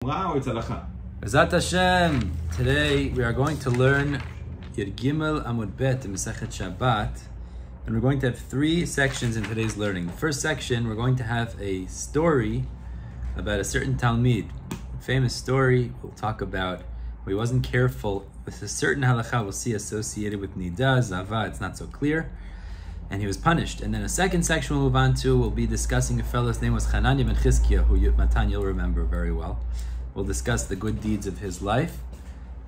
Bezat Hashem. Today we are going to learn Amud Bet in Masechet Shabbat, and we're going to have three sections in today's learning. The first section, we're going to have a story about a certain Talmid, a famous story. We'll talk about he wasn't careful with a certain halacha we'll see associated with Nida, Zava, it's not so clear, and he was punished. And then a second section we'll move on to, we'll be discussing a fellow's name was Chananya and Chizkiya, who Matan you'll remember very well. We'll discuss the good deeds of his life.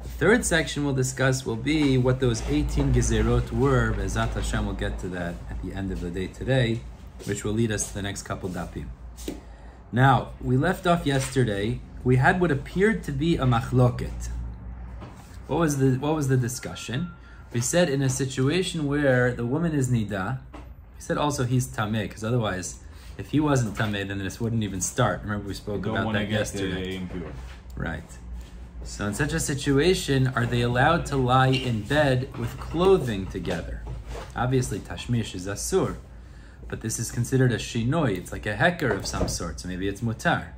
The third section we'll discuss will be what those 18 gezeirot were. Bezat Hashem, we'll get to that at the end of the day today, which will lead us to the next couple dapim. Now, we left off yesterday. We had what appeared to be a machloket. What was the discussion? We said in a situation where the woman is nida, we said also he's tameh, because otherwise, if he wasn't tameh, then this wouldn't even start. Remember we spoke about that yesterday. Impure. Right. So in such a situation, are they allowed to lie in bed with clothing together? Obviously, tashmish is asur, but this is considered a shinoi. It's like a heker of some sort, so maybe it's mutar.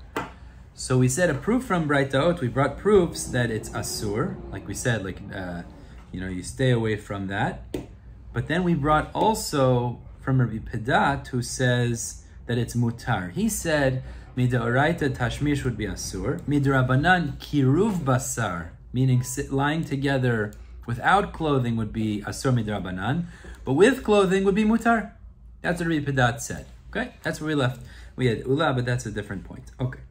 So we said a proof from Braitaot. We brought proofs that it's asur, like we said, you stay away from that. But then we brought also from Rabbi Pedat, who says that it's mutar. He said, Midaoraita tashmish would be asur. Midrabanan kiruv basar, meaning lying together without clothing would be asur midrabanan, but with clothing would be mutar. That's what Rabbi Pedat said. Okay, that's where we left. We had ula, but that's a different point. Okay.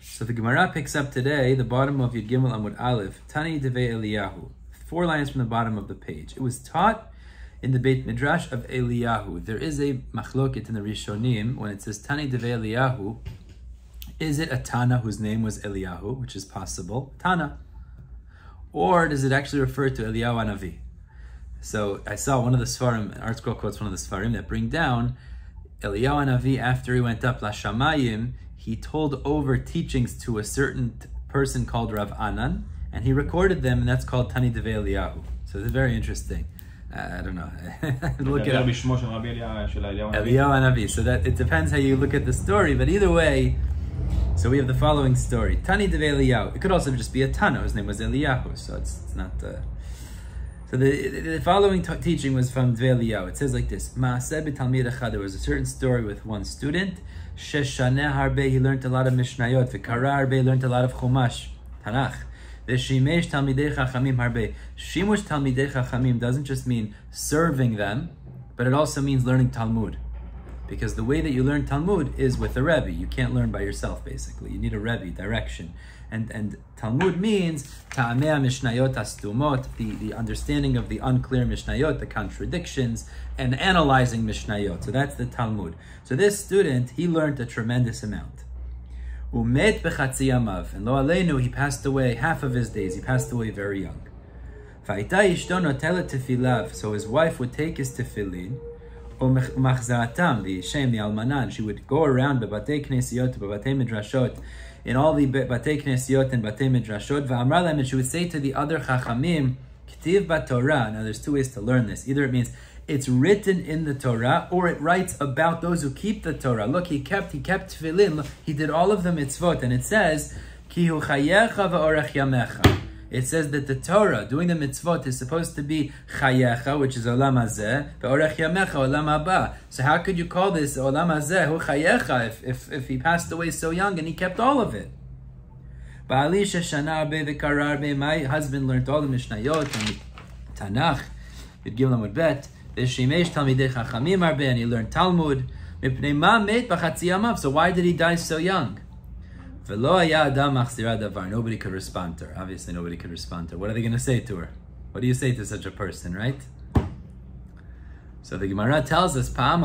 So the Gemara picks up today, the bottom of Yud Gimel Amud Aleph, Tani Devei Eliyahu. 4 lines from the bottom of the page. It was taught in the Beit Midrash of Eliyahu. There is a machloket in the Rishonim when it says Tani Devei Eliyahu. Is it a Tana whose name was Eliyahu, which is possible, Tana? Or does it actually refer to Eliyahu Hanavi? So I saw one of the Sfarim, Art Scroll quotes one of the Sfarim that bring down Eliyahu Hanavi after he went up Lashamayim, he told over teachings to a certain person called Rav Anan, and he recorded them, and that's called Tani Devei Eliyahu. So it's very interesting. I don't know. Look at Eliyahu Hanavi. So that it depends how you look at the story, but either way. So we have the following story: Tani Devei Eliyahu. It could also just be a Tana. His name was Eliyahu, so it's not. So the following teaching was from Devei Eliyahu. It says like this: Maaseh b'talmid echad. There was a certain story with one student. Sheshaneh harbe. He learned a lot of mishnayot. V'kara harbe. Learned a lot of chumash, Tanakh. V'shimesh talmidei chachamim harbe. Shimush talmidei chachamim doesn't just mean serving them, but it also means learning Talmud. Because the way that you learn Talmud is with a Rebbe. You can't learn by yourself, basically. You need a Rebbe, direction. And Talmud means ta'ameh mishnayot astumot, the understanding of the unclear mishnayot, the contradictions, and analyzing mishnayot. So that's the Talmud. So this student, he learned a tremendous amount. Umet bechatzi yamav, and lo aleinu, he passed away half of his days. He passed away very young. Va'ita ishto notelet tefilav, so his wife would take his tefillin, she would go around bebatei knesiyot, bebatei midrashot, in all the batei knesiyot and batei midrashot, and she would say to the other chachamim, k'tiv b'Torah. Now there's 2 ways to learn this. Either it means it's written in the Torah, or it writes about those who keep the Torah. Look, he kept tefillin, look, he did all of the mitzvot, and it says, ki hu chayecha v'orech yamecha. It says that the Torah, doing the mitzvot, is supposed to be chayecha, which is olam hazeh, ve'orech yamecha, olam haba. So how could you call this olam hazeh, hu chayecha, if he passed away so young and he kept all of it? Ba'ali sheshana arbe v'kara arbe, my husband learned all the mishnayot and Tanakh, Yud Gimel Amud Bet, v'shimesh talmidei chachamim arbe, and he learned Talmud. Mipnei ma met b'chatzi yamav, so why did he die so young? Nobody could respond to her. Obviously, nobody could respond to her. What are they going to say to her? What do you say to such a person, right? So the Gemara tells us, now,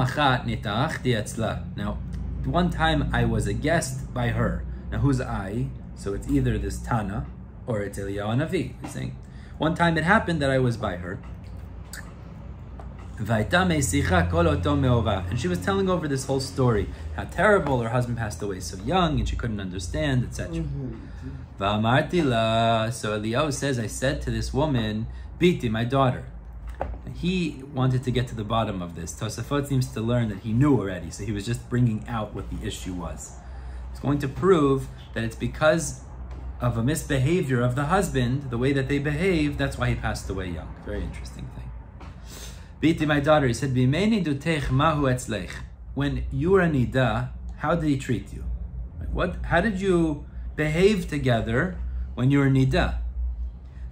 one time I was a guest by her. Now, who's I? So it's either this Tana or it's Eliyahu Hanavi. He's saying, one time it happened that I was by her. And she was telling over this whole story, how terrible her husband passed away so young and she couldn't understand, etc. So Eliyahu says, I said to this woman, Biti, my daughter. He wanted to get to the bottom of this. Tosafot seems to learn that he knew already, so he was just bringing out what the issue was. He's going to prove that it's because of a misbehavior of the husband, the way that they behave, that's why he passed away young. Very interesting thing. Biti, my daughter, he said, B'meini dutech mahu etzlech. When you were a nida, how did he treat you? How did you behave together when you were nida?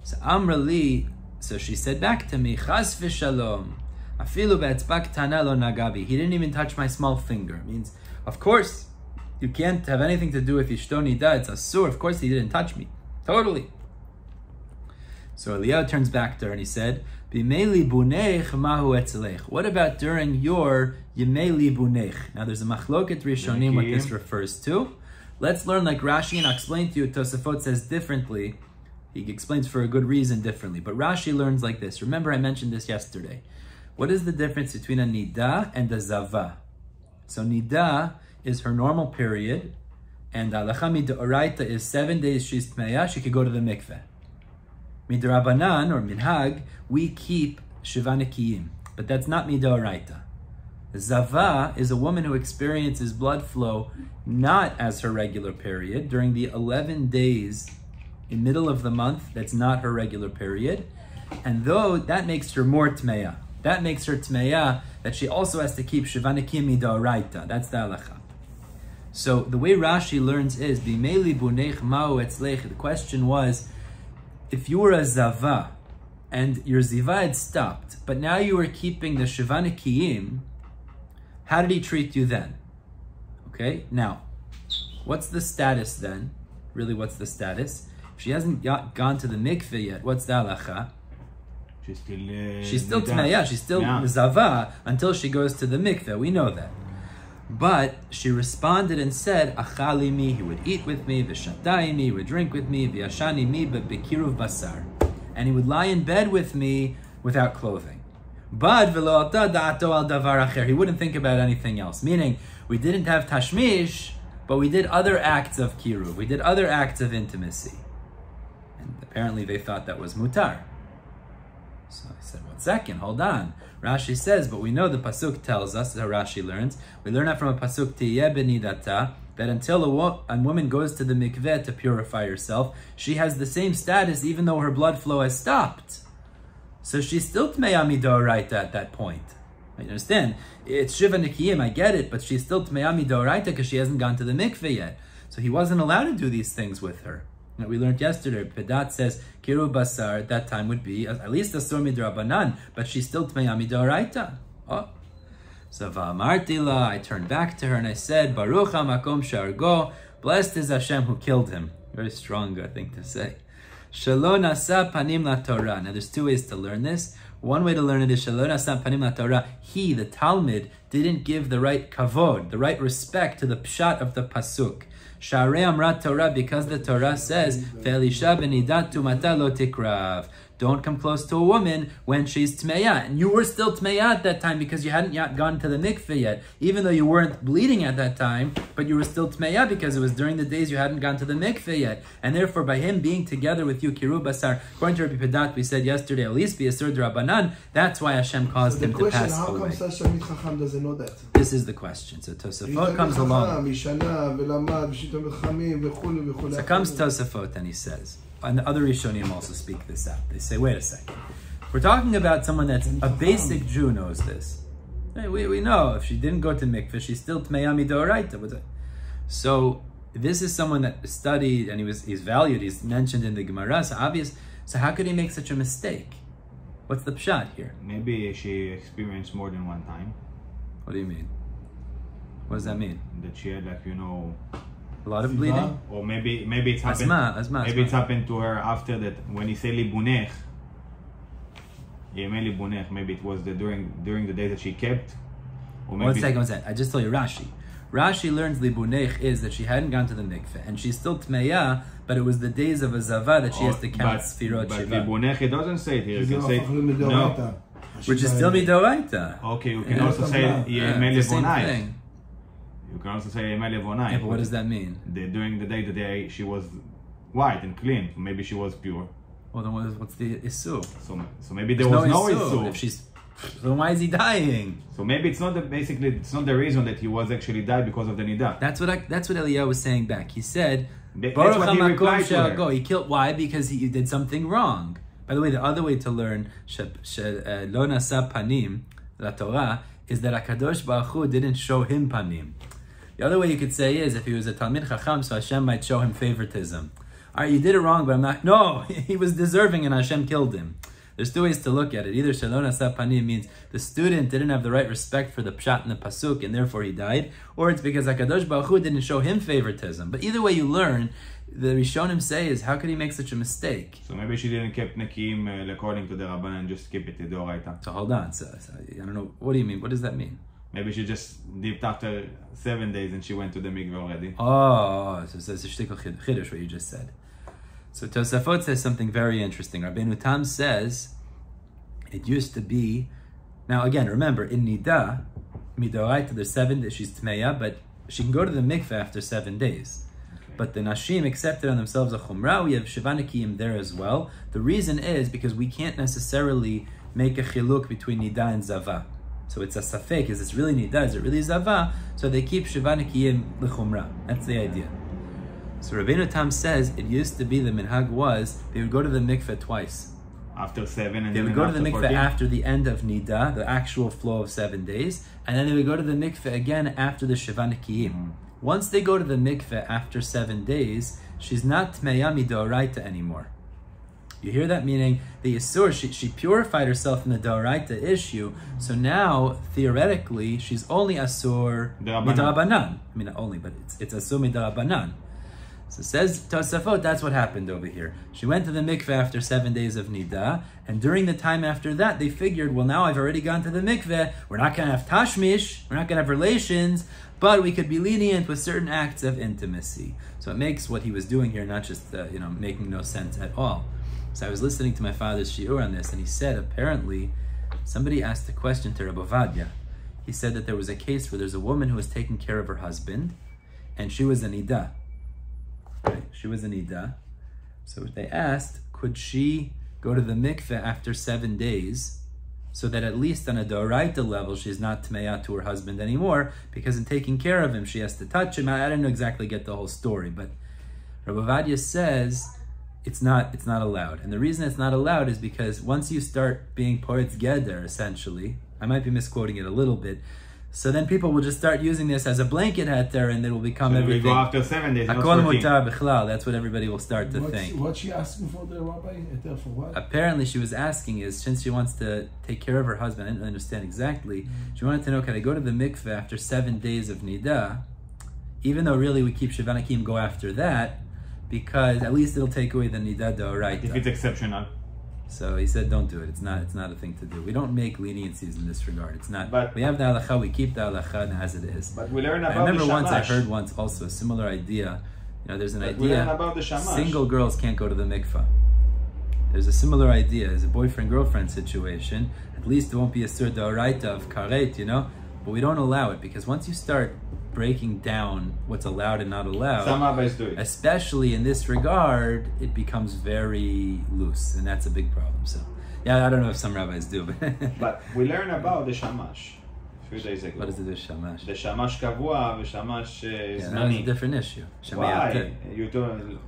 So Amrali, so she said back to me, Chas v'shalom, afilu be'etzba ktana lo nagabi. He didn't even touch my small finger. It means, of course, you can't have anything to do with ishto nida. It's asur. Of course, he didn't touch me. Totally. So Eliyahu turns back to her and he said, B'mei libunech mahu etzlech. What about during your yimey libunech? Now there's a machloket rishonim what this refers to. Let's learn like Rashi, and I'll explain to you. Tosafot says differently. He explains for a good reason differently. But Rashi learns like this. Remember I mentioned this yesterday. What is the difference between a nida and a zava? So nida is her normal period, and halacha midoraita is 7 days she's tmeya, she could go to the mikveh. Midrabanan or minhag, we keep shiva nekiyim, but that's not midoraita. Zava is a woman who experiences blood flow not as her regular period during the 11 days in middle of the month. That's not her regular period, and though that makes her more tmeya, that makes her tmeya that she also has to keep shiva nekiyim midoraita. That's the halacha. So the way Rashi learns is b'mei libunech ma'u etzlech. The question was, if you were a zava and your ziva had stopped, but now you were keeping the shiva nekiyim, how did he treat you then? Okay, now, what's the status then? Really, what's the status? If she hasn't gone to the mikveh yet, what's the halacha? She's still tmeya, she's still zava until she goes to the mikveh. We know that. But she responded and said, Achali mi, he would eat with me, v'shatai mi, he would drink with me, v'yashani mi, b'kiruv basar. And he would lie in bed with me without clothing. But v'lo alta da'ato al davar acher, he wouldn't think about anything else. Meaning, we didn't have tashmish, but we did other acts of kiruv. We did other acts of intimacy. And apparently they thought that was mutar. So I said, 1 second, hold on. Rashi says, but we know the pasuk tells us, how Rashi learns, we learn that from a pasuk, Tiyeh benidata, that until a woman goes to the mikveh to purify herself, she has the same status even though her blood flow has stopped. So she's still tmeya midoraita at that point. You understand? It's shiva nekiyim, I get it, but she's still tmeya midoraita because she hasn't gone to the mikveh yet. So he wasn't allowed to do these things with her. We learned yesterday, Pedat says, Kiru Basar, at that time would be at least a Asur Midrabanan, but she's still Tmeya Midoraita. Oh. So Va'amartila, I turned back to her and I said, Baruch HaMakom Shargo, blessed is Hashem who killed him. Very strong, I think, to say. Shelo Nasa Panim La Torah. Now there's 2 ways to learn this. One way to learn it is Shelo Nasa Panim La Torah. He, the Talmud, didn't give the right kavod, the right respect to the pshat of the pasuk. Sharei Amrat Torah, because the Torah says, Ve'elisha b'nidat tumata lo tikrav. Don't come close to a woman when she's tmeya. And you were still tmeya at that time because you hadn't yet gone to the mikveh yet. Even though you weren't bleeding at that time, but you were still tmeya because it was during the days you hadn't gone to the mikveh yet. And therefore, by him being together with you, Kiru Basar, according to Rabbi Pedat, we said yesterday, at least be a Asur D'Rabbanan, that's why Hashem caused him to pass away. How come Chacham doesn't know that? This is the question. So Tosafot comes along. So comes Tosafot and he says, and the other Rishonim also speak this out. They say, wait a second. We're talking about someone that's a basic Jew knows this. We know if she didn't go to mikveh, she's still tmeya midoraita. So this is someone that studied and he's valued. He's mentioned in the Gemara. So obvious. So how could he make such a mistake? What's the pshat here? Maybe she experienced more than one time. What do you mean? What does that mean? That she had, like, you know, a lot of bleeding? Or maybe it's happened. Maybe it's happened to her after that. When he said libunech, yimey libunech, maybe it was during the day that she kept. Or maybe 1 second. I just told you Rashi. Rashi learns libunech is that she hadn't gone to the mikveh and she's still tmeya, but it was the days of a zava that she has to count sfirot shiva. But libunech, it doesn't say it here. It can say no, which is still midoraita. Okay, you can also say yimey libunech. You can also say yimey libunech. Yeah, but what does that mean? During the day she was white and clean. Maybe she was pure. Well, then what's the issue? So maybe there was no issue. If she's, so why is he dying? So maybe it's not the reason that he was actually died because of the nida. That's what Eliyahu was saying back. He said, That's what he replied to her. He killed. Why? Because he did something wrong. By the way, the other way to learn lo nasa panim la Torah is that HaKadosh Baruch Hu didn't show him panim. The other way you could say is if he was a Talmid Chacham, so Hashem might show him favoritism. All right, you did it wrong, but I'm not. No, he was deserving, and Hashem killed him. There's two ways to look at it. Either Shalom Nasa Panim means the student didn't have the right respect for the pshat and the pasuk, and therefore he died, or it's because HaKadosh Baruch Hu didn't show him favoritism. But either way you learn, the Rishonim say is, how could he make such a mistake? So maybe she didn't keep Nekiim according to the Rabban and just keep it to Doraita. So hold on, so I don't know, what do you mean? What does that mean? Maybe she just dipped after 7 days and she went to the mikveh already. Oh, so it's a shtickle chiddush what you just said. So Tosafot says something very interesting. Rabbeinu Tam says, it used to be, now again, remember, in Nida, Midoraita, there's 7 days, she's Tmeya, but she can go to the mikveh after 7 days. Okay. But the Nashim accepted on themselves a Chumrah, we have Shivanakiyim there as well. The reason is because we can't necessarily make a chiluk between Nida and Zava. So it's a safek, is this really Nida, is it really Zava? So they keep Shivanakiyim l'Chumrah. That's the idea. So Rabbeinu Tam says, it used to be, the minhag was, they would go to the mikveh twice. After 7 and they would go to the mikveh 14? after the end of Nida, the actual flow of 7 days, and then they would go to the mikveh again after the Shivanakiyim. Once they go to the mikveh after 7 days, she's not Tmeya Midoraita anymore. You hear that? Meaning the Yisur, she purified herself in the Doraita issue, so now, theoretically, she's only Asur Midrabanan. I mean, not only, but it's Asur Midrabanan. So says Tosafot, that's what happened over here. She went to the mikveh after 7 days of Nida, and during the time after that, they figured, well, now I've already gone to the mikveh, we're not going to have tashmish, we're not going to have relations, but we could be lenient with certain acts of intimacy. So it makes what he was doing here not just, making no sense at all. So I was listening to my father's shiur on this, and he said, apparently, somebody asked a question to Rabbi Ovadia. He said that there was a case where there's a woman who was taking care of her husband, and she was a Nida. Right? She was a Nida. So they asked, could she go to the mikveh after 7 days, so that at least on a Doraita level, she's not Tmeya to her husband anymore, because in taking care of him, she has to touch him. I didn't exactly get the whole story, but Rabbi Ovadia says, it's not allowed. And the reason it's not allowed is because once you start being poet's geder, essentially, I might be misquoting it a little bit, so then people will just start using this as a blanket heter, and it will become so everything. We go after 7 days, not 14. That's what everybody will start to think. What's she asking for the rabbi? Heter for what? Apparently she was asking is, since she wants to take care of her husband, I didn't understand exactly, she wanted to know, can I go to the mikveh after 7 days of Nida, even though really we keep Shivanakim go after that, because at least it'll take away the Nida Doraita. If it's exceptional. So he said, don't do it. It's not a thing to do. We don't make leniencies in this regard. It's not. But we have the halacha. We keep the halacha as it is. But we learn about the I remember once I shamash. heard once also a similar idea. There's an idea. We learn about the shamash. Single girls can't go to the mikveh. There's a similar idea. It's a boyfriend-girlfriend situation. At least there won't be a sur d'oraita of karet, But we don't allow it because once you start breaking down what's allowed and not allowed, some rabbis do it. Especially in this regard, it becomes very loose, and that's a big problem. So, yeah, I don't know if some rabbis do, but we learn about the shamash a few days ago. What is the shamash? The shamash kavua, the shamash zmani. That's a different issue. Why? You can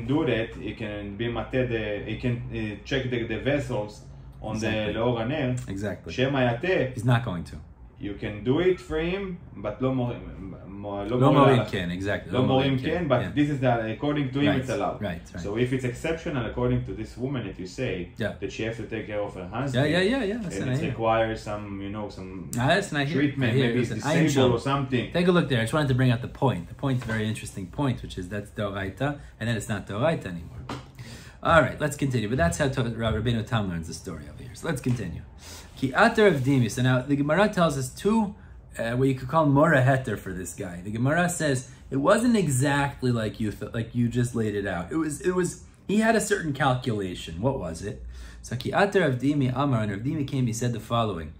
do that. You can be mateh. You can check the vessels on the Leor HaNer. Exactly. Shema yateh. He's not going to. You can do it for him, but lo morim ken, exactly. Lo morim ken, but yeah. this is that according to him it's allowed. Right. So if it's exceptional according to this woman, if you say that she has to take care of her husband, yeah. and it requires some, some treatment, maybe it's disabled or something. Take a look there. I just wanted to bring out the point. The point's a very interesting point, which is that's Doraita, and then it's not Doraita anymore. All right, let's continue. But that's how Rabbeinu Tam learns the story over here. So let's continue. Ki ater of dimi. So now the Gemara tells us two, what you could call mora heter for this guy. The Gemara says it wasn't exactly like you just laid it out. It was. He had a certain calculation. What was it? So ki ater of dimi amar, and Rav Dimi came. He said the following: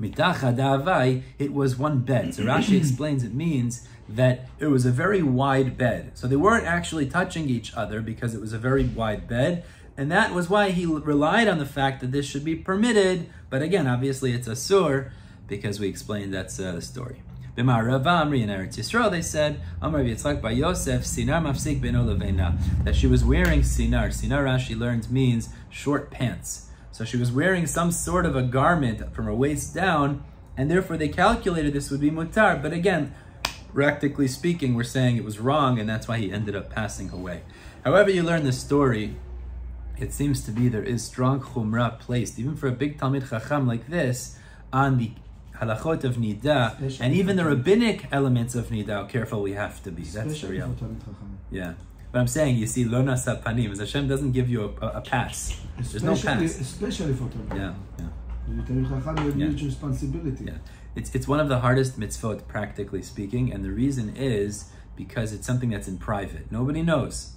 Mitacha da'avai. It was one bed. So Rashi explains it means that it was a very wide bed. So they weren't actually touching each other because it was a very wide bed. And that was why he relied on the fact that this should be permitted. But again, obviously it's asur because we explained that's the story. B'ma'arav Amri in Eretz Yisrael, they said, Amar Yitzchak bar Yosef, sinar mafsik beno leveina, that she was wearing sinar. Sinar, Rashi learns, means short pants. So she was wearing some sort of a garment from her waist down, and therefore they calculated this would be mutar. But again, practically speaking, we're saying it was wrong, and that's why he ended up passing away. However you learn the story, it seems to be there is strong chumrah placed, even for a big Talmid Chacham like this, on the halachot of nida, and even the rabbinic elements of nida, how careful we have to be. That's the reality. Yeah. But I'm saying, you see, lo nasa panim, as Hashem doesn't give you a pass. There's no pass. Especially for Talmid. Yeah. Talmid Chacham, you have huge responsibility. Yeah. It's one of the hardest mitzvot, practically speaking, and the reason is because it's something that's in private. Nobody knows.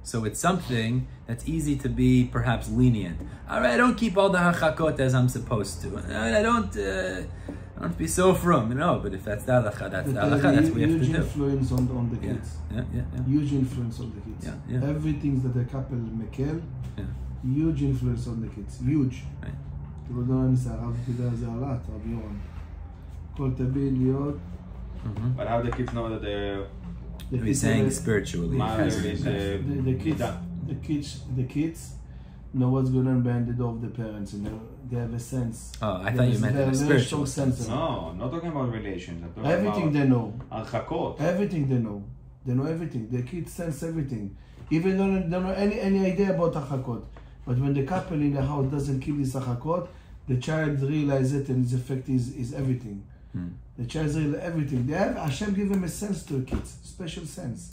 So it's something that's easy to be perhaps lenient. All right, I don't keep all the hachakot as I'm supposed to. I don't be so frum. No, but if that's the halacha, that's the halacha. That's what we have to do. Huge influence on the kids. Yeah. Huge influence on the kids. Yeah. Everything that a couple mekel, huge influence on the kids. Huge. Right. אתה לא ננסה, הרב תדע זה עלת, רב יורם. כל תבין להיות... But how do the kids know that they're... We're saying spiritually. The kids know what's going on behind the door of the parents, and they have a sense. Oh, I thought you meant in a spiritual sense. No, I'm not talking about relations. I'm talking everything about they know. Archakot. Everything they know. They know everything. The kids sense everything. Even don't know any idea about Archakot. But when the couple in the house doesn't keep this Archakot, the child realizes it, and its effect is everything. The child realizes everything. They have Hashem give them a sense to the kids, special sense.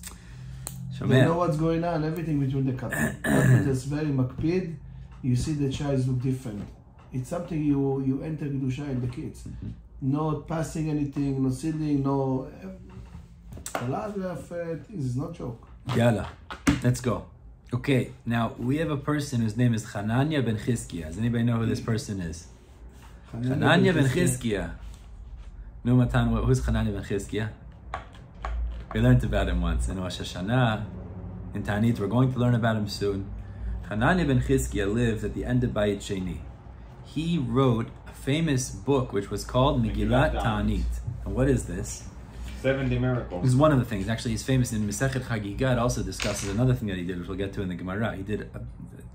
They know what's going on, everything between the couple. That's very makpid. You see the child look different. It's something you enter Kedusha in the kids. Not passing anything, no sitting, no... A lot of things, it's not joke. Yalla, let's go. Okay, now we have a person whose name is Chananya ben Chizkiya. Does anybody know who this person is? Chananya ben Chizkiya. No, Matan, who's Chananya ben Chizkiya? We learned about him once in Rosh Hashanah, in Ta'anit. We're going to learn about him soon. Chananya ben Chizkiya lived at the end of Bayit Sheni. He wrote a famous book which was called Megillat Ta'anit. And what is this? 70 miracles. This is one of the things. Actually, he's famous in Masechet Chagigah. It also discusses another thing that he did, which we'll get to in the Gemara. He did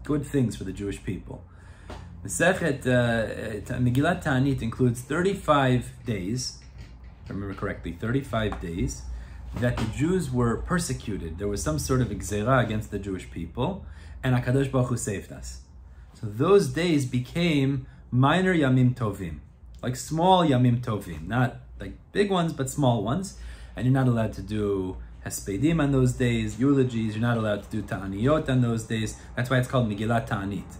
good things for the Jewish people. Masechet Megillat Ta'anit includes 35 days, if I remember correctly, 35 days, that the Jews were persecuted. There was some sort of gezeirot against the Jewish people, and HaKadosh Baruch Hu saved us. So those days became minor Yamim Tovim, like small Yamim Tovim, not like big ones, but small ones. And you're not allowed to do hespedim on those days, eulogies. You're not allowed to do ta'aniyot on those days. That's why it's called Megillat Ta'anit.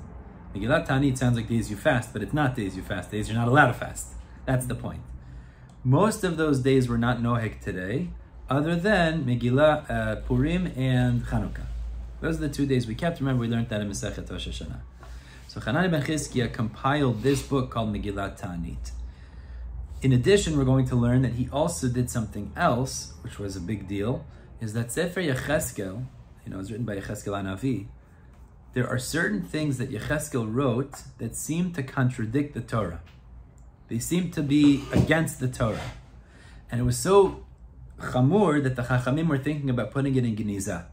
Megillat Ta'anit sounds like days you fast, but it's not days you fast. Days you're not allowed to fast. That's the point. Most of those days were not noheg today, other than Megillah, Purim, and Chanukah. Those are the 2 days we kept. Remember, we learned that in Masechet Rosh Hashanah. So Chananya ben Chizkiya compiled this book called Megillat Ta'anit. In addition, we're going to learn that he also did something else, which was a big deal, is that Sefer Yecheskel, it's written by Yecheskel Hanavi. There are certain things that Yecheskel wrote that seem to contradict the Torah. They seem to be against the Torah. And it was so chamur that the Chachamim were thinking about putting it in Genizah.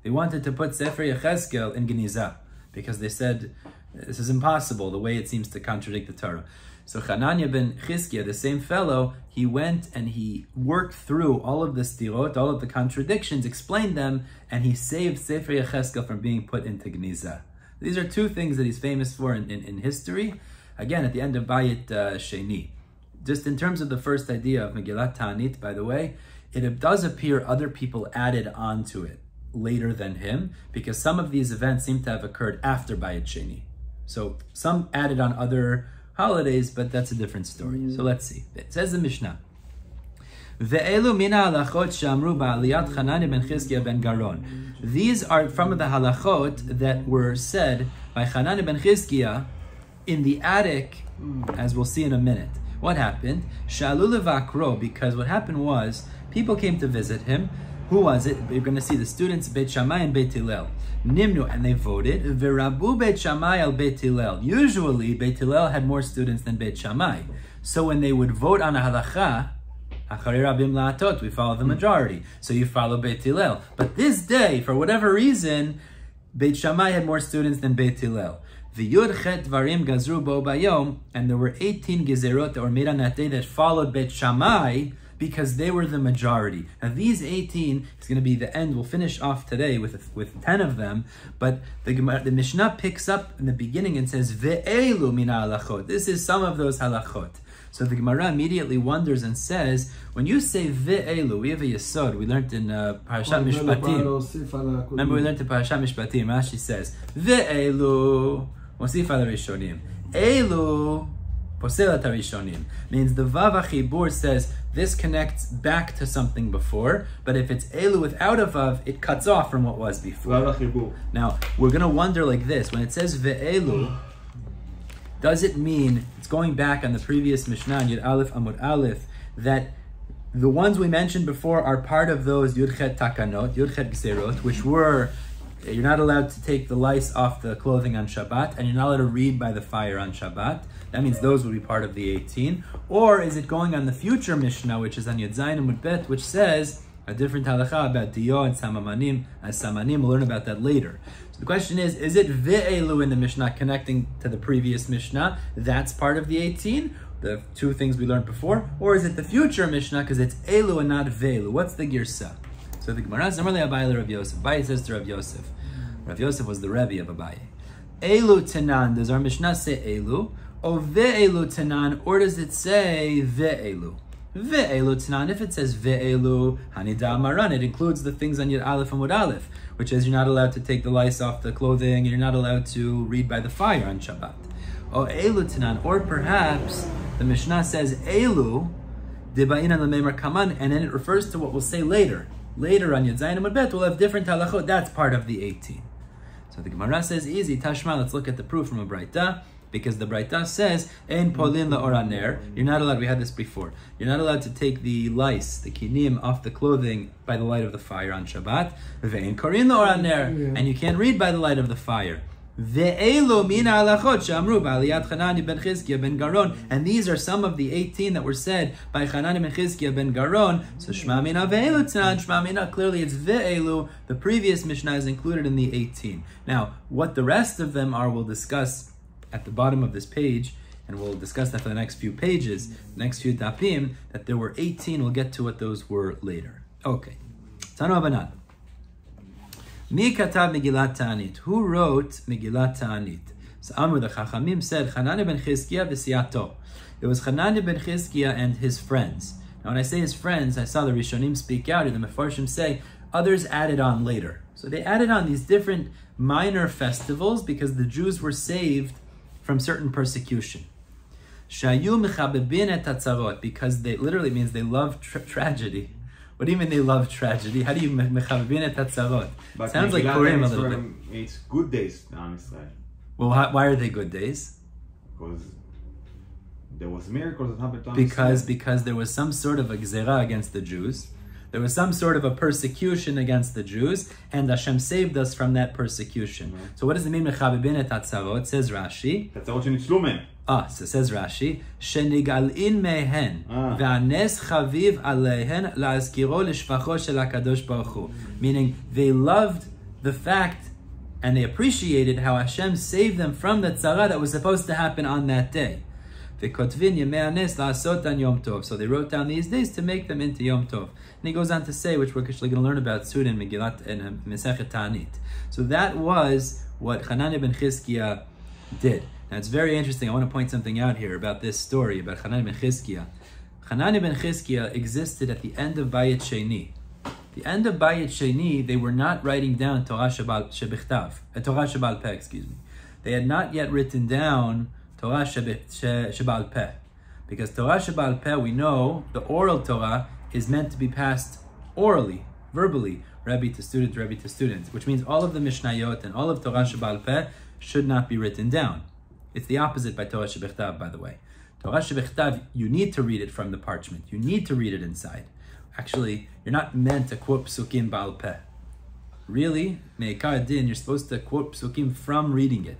They wanted to put Sefer Yecheskel in Genizah because they said, this is impossible, the way it seems to contradict the Torah. So Chananya ben Chizkiya, the same fellow, he went and he worked through all of the stirot, all of the contradictions, explained them, and he saved Sefer Yecheskel from being put into Genizah. These are 2 things that he's famous for in history. Again, at the end of Bayit Sheni. Just in terms of the first idea of Megillat Ta'anit, by the way, it does appear other people added on to it later than him, because some of these events seem to have occurred after Bayit Sheni. So some added on other holidays, but that's a different story. So let's see. It says the Mishnah. Ve'elu mina halachot she'amru ba'aliyat Chananya ben Chizkiya ben Garon. These are from the halachot that were said by Chananya ben Chizkiya in the attic, as we'll see in a minute. What happened? Sha'alu levakro, because what happened was, people came to visit him. Who was it? You're going to see the students, Beit Shammai and Beit Hillel. Nimnu, and they voted. V'rabu Beit Shammai al Beit Hillel. Usually, Beit Hillel had more students than Beit Shammai. So when they would vote on a halacha, Acharei Rabim La'atot, we follow the majority. So you follow Beit Hillel. But this day, for whatever reason, Beit Shammai had more students than Beit Hillel. V'yud chet dvarim gazru bo bayom, and there were 18 gezeirot that were made on that day that followed Beit Shammai because they were the majority. Now these 18 is going to be the end. We'll finish off today with 10 of them, but the Mishnah picks up in the beginning and says ve'elu min halachot. This is some of those halachot. So the Gemara immediately wonders and says, when you say ve'elu, we have a yesod. We learned in Parashat Mishpatim. Remember we learned in Parashat Mishpatim. Rashi says ve'elu mosif al rishonim. Elu poselat harishonim. Means the vav achibur says this connects back to something before, but if it's elu without a vav, it cuts off from what was before. Now we're gonna wonder like this: when it says ve'elu, does it mean it's going back on the previous Mishnah, Yud Aleph Amud Aleph, that the ones we mentioned before are part of those Yud Chet Takanot, Yud Chet gezeirot, which were you're not allowed to take the lice off the clothing on Shabbat, and you're not allowed to read by the fire on Shabbat. That means those would be part of the 18. Or is it going on the future Mishnah, which is on Yud Zayin Amud Bet, which says a different halacha about Diyo and Samamanim, as Samanim, we'll learn about that later. So the question is it Ve'elu in the Mishnah connecting to the previous Mishnah? That's part of the 18, the two things we learned before. Or is it the future Mishnah, because it's Elu and not Ve'elu? What's the Girsa? So the Gemara is normally Abaye Rav Yosef. Abaye says to Rav Yosef. Rav Yosef was the Rebbe of Abaye. Elu Tanan, does our Mishnah say Elu? O Ve'elu Tanan, or does it say Ve'elu? Ve'elu Tanan, if it says Ve'elu Hanida Maran, it includes the things on Yud Aleph and Amud Aleph, which is you're not allowed to take the lice off the clothing, and you're not allowed to read by the fire on Shabbat. O Elu Tanan, or perhaps the Mishnah says Elu Deba'inan L'Meimar Kaman, and then it refers to what we'll say later. Later on Yud Zayin Amud Bet, we'll have different halachot. That's part of the 18. So the Gemara says, easy, Tashma, let's look at the proof from a Braita, because the Braita says, Ein polin la'oraner, you're not allowed, we had this before, you're not allowed to take the lice, the kinim, off the clothing by the light of the fire on Shabbat, Ve'ein korin la'oraner, and you can't read by the light of the fire. Ve'elu min halachot she'amru ba'aliyat Chananya ben Chizkiya ben Garon, and these are some of the 18 that were said by Chananya ben Chizkiya ben Garon. So Shma mina ve'elu tzanan, Shma mina, clearly it's ve'elu. The previous Mishnah is included in the 18. Now, what the rest of them are, we'll discuss at the bottom of this page, and we'll discuss that for the next few pages, next few dapim, that there were 18. We'll get to what those were later. Okay. Tanu Abanan. Mi katav Megillat Ta'anit? Who wrote Megillat Ta'anit? So Amud, the Chachamim said, Chananya ben Chizkiya v'siyato. It was Chananya ben Chizkiya and his friends. Now when I say his friends, I saw the Rishonim speak out, and the Mefarshim say, others added on later. So they added on these different minor festivals because the Jews were saved from certain persecution. Shayu mechabebin et hatzarot, because they literally means they love tragedy. What do you mean they love tragedy? How do you mechabebin et hatzarot? Sounds like Purim a little bit. It's good days in Am Yisrael. Well, why are they good days? Because there was miracles that happened to Am Yisrael. Because there was some sort of a gezerah against the Jews. There was some sort of a persecution against the Jews, and Hashem saved us from that persecution. Mm-hmm. So what does it mean, mechabebin et hatzarot? Says Rashi. Hatzarot shenitzlu mehem. So says Rashi, shenigalin mehen, v'anes chaviv aleihen la'azkiro l'shfacho shel HaKadosh Baruch Hu. Meaning, they loved the fact, and they appreciated how Hashem saved them from the tzara that was supposed to happen on that day. V'kotvin yemei hanes la'asot an Yom Tov. So they wrote down these days to make them into Yom Tov. And he goes on to say, which we're actually going to learn about soon in Megillat and Mesechet Ta'anit. So that was what Chananya ben Chizkiya did. Now it's very interesting. I want to point something out here about this story about Chananya ben Chizkiya. Chananya ben Chizkiya existed at the end of Bayit Sheni. The end of Bayit Sheni, they were not writing down Torah Sheba'al Peh, excuse me. They had not yet written down Torah Sheba'al Peh. Because Torah Sheba'al Peh, we know, the oral Torah is meant to be passed orally, verbally, Rebbe to student, which means all of the Mishnayot and all of Torah Sheba'al Peh should not be written down. It's the opposite by Torah Shebechtav, by the way. Torah Shebechtav, you need to read it from the parchment. You need to read it inside. Actually, you're not meant to quote Psukim Ba'al Peh. Really, Me'ikar Din, you're supposed to quote Psukim from reading it.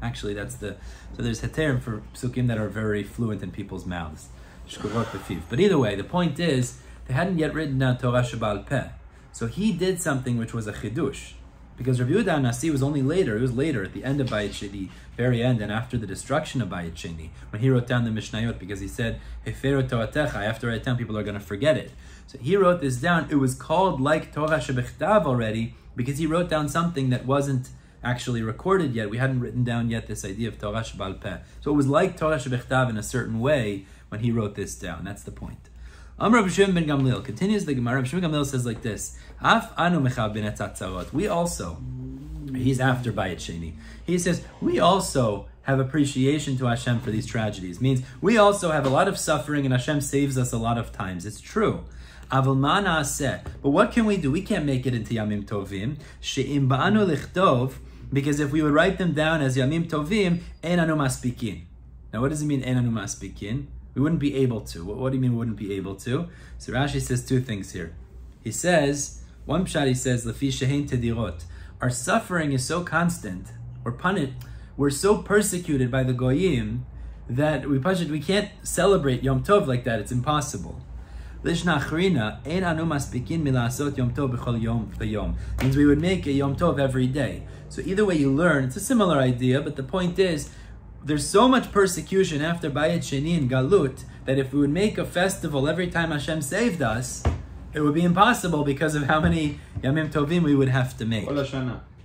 Actually, so there's heterim for Psukim that are very fluent in people's mouths. Shkurot befiv. But either way, the point is, they hadn't yet written down Torah Sheba'al Peh. So he did something which was a chidush. Because Rabbi Yehuda Nasi was only later, it was later, at the end of Bayit Sheni, very end, and after the destruction of Bayit Sheni, when he wrote down the Mishnayot, because he said, Hefero Toratecha, I have to write down, people are going to forget it. So he wrote this down. It was called like Torah Shebechtav already, because he wrote down something that wasn't actually recorded yet. We hadn't written down yet this idea of Torah Sheba'al Peh. So it was like Torah Shebechtav in a certain way when he wrote this down. That's the point. Amr Rabbi Shimon ben Gamliel continues the Gemara. Rabbi Shimon ben Gamliel says like this: Af anu mechav bin etzatzarot. We also, he's after Bayit Sheni. He says we also have appreciation to Hashem for these tragedies. Means we also have a lot of suffering, and Hashem saves us a lot of times. It's true. Aval ma na'aseh. But what can we do? We can't make it into Yamim Tovim. She'im ba'anu lichtov. Because if we would write them down as Yamim Tovim, ein anu maspikin. Now, what does it mean, ein anu maspikin? We wouldn't be able to. What do you mean we wouldn't be able to? So Rashi says two things here. He says, one pshat, he says, Lefi shehein tedirot. Our suffering is so constant, we're so persecuted by the Goyim that we can't celebrate Yom Tov like that. It's impossible. Lishna achrina, ein anu maspikin milasot Yom Tov b'chol yom v'yom. Means we would make a Yom Tov every day. So either way you learn, it's a similar idea, but the point is, there's so much persecution after Bayit Sheni and Galut that if we would make a festival every time Hashem saved us, it would be impossible because of how many Yamim Tovim we would have to make.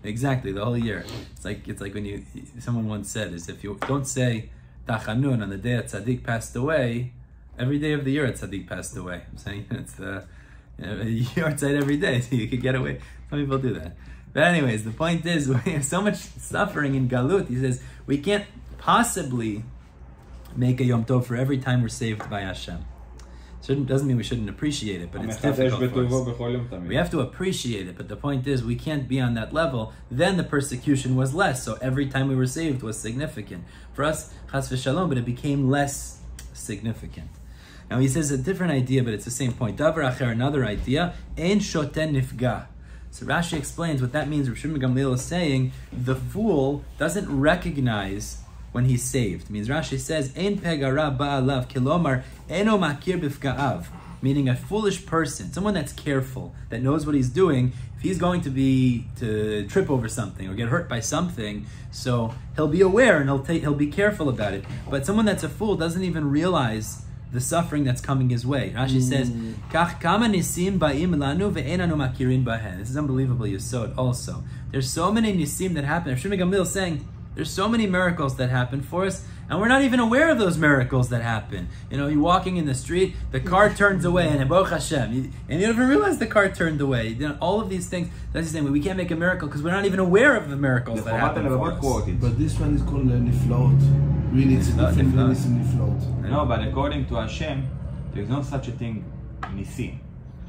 Exactly, the whole year. It's like when someone once said, is if you don't say Tachanun on the day that Tzaddik passed away, every day of the year that Tzaddik passed away. I'm saying it's the yahrzeit every day, so you could get away. Some people do that. But anyways, the point is, we have so much suffering in Galut. He says, we can't possibly make a Yom Tov for every time we're saved by Hashem. Doesn't mean we shouldn't appreciate it, but it's difficult for us. We have to appreciate it, but the point is we can't be on that level. Then the persecution was less, so every time we were saved was significant. For us, chas v'shalom, but it became less significant. Now he says a different idea, but it's the same point. Davar acher, another idea, ein shoten nifga. So Rashi explains what that means. Rabbi Shimon ben Gamliel is saying the fool doesn't recognize when he's saved. It means Rashi says, Ein pegara ba'alav kilomar eno makir bifka'av. Meaning a foolish person, someone that's careful, that knows what he's doing, if he's going to trip over something or get hurt by something, so he'll be aware and he'll be careful about it. But someone that's a fool doesn't even realize the suffering that's coming his way. Rashi says, Kach kama nisim ba'im lanu ve'enanu makirin bahen. This is unbelievable yesod also. There's so many nisim that happen. Rabbi Shimon ben Gamliel is saying, there's so many miracles that happen for us, and we're not even aware of those miracles that happen. You know, you're walking in the street, the car turns away, and Baruch Hashem, and you don't even realize the car turned away. You know, all of these things, that's the same way. We can't make a miracle because we're not even aware of the miracles that happen for us. But this one is called niflaot. Really, it's a different meaning in niflaot. No, but according to Hashem, there's no such a thing, nisim.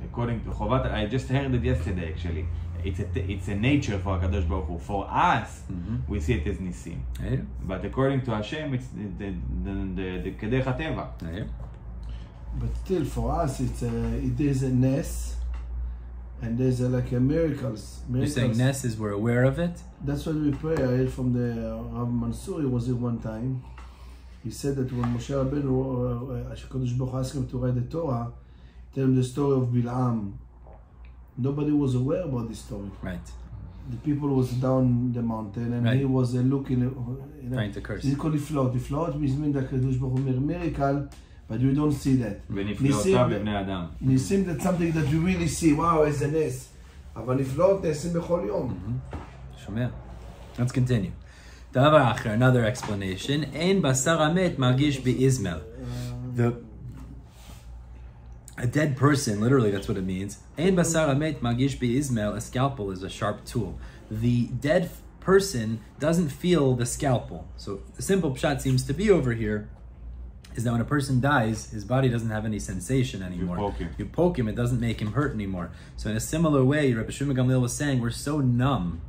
According to Chovat, I just heard it yesterday actually. It's a nature for HaKadosh Baruch Hu. For us, we see it as nisim. Yeah. But according to Hashem, it's the kedech hateva. Yeah. But still, for us, it is a nes, and there's like a miracles. You're saying nes is we're aware of it? That's what we pray. I heard from the Rav Mansour. He was here one time. He said that when Moshe Rabbeinu, HaKadosh Baruch Hu asked him to write the Torah, tell him the story of Bil'am. Nobody was aware about this story. Right. The people was down the mountain, and he was looking, trying to curse. He called it float. The float means that Kadosh Baruch Hu made a miracle, but we don't see that. Nisim, that's something that you really see. Wow, it's a nes. אבל נפלאות נעשים בכל יום. שומע. Let's continue. דבר אחר, another explanation. אין בשר המת מרגיש באזמל. A dead person, literally that's what it means. Ein basar hamet magish be'izmel, a scalpel is a sharp tool. The dead person doesn't feel the scalpel. So the simple pshat seems to be over here is that when a person dies, his body doesn't have any sensation anymore. You poke him, it doesn't make him hurt anymore. So in a similar way, Rabbi Shimon Gamliel was saying, we're so numb.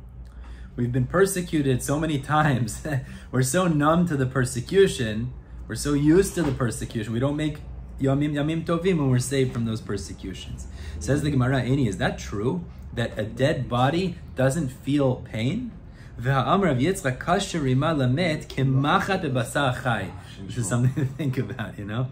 We've been persecuted so many times. We're so numb to the persecution. We're so used to the persecution. We don't make Yamim Tovim when we're saved from those persecutions. Says the Gemara, Eni, is that true? That a dead body doesn't feel pain? This is something to think about, you know?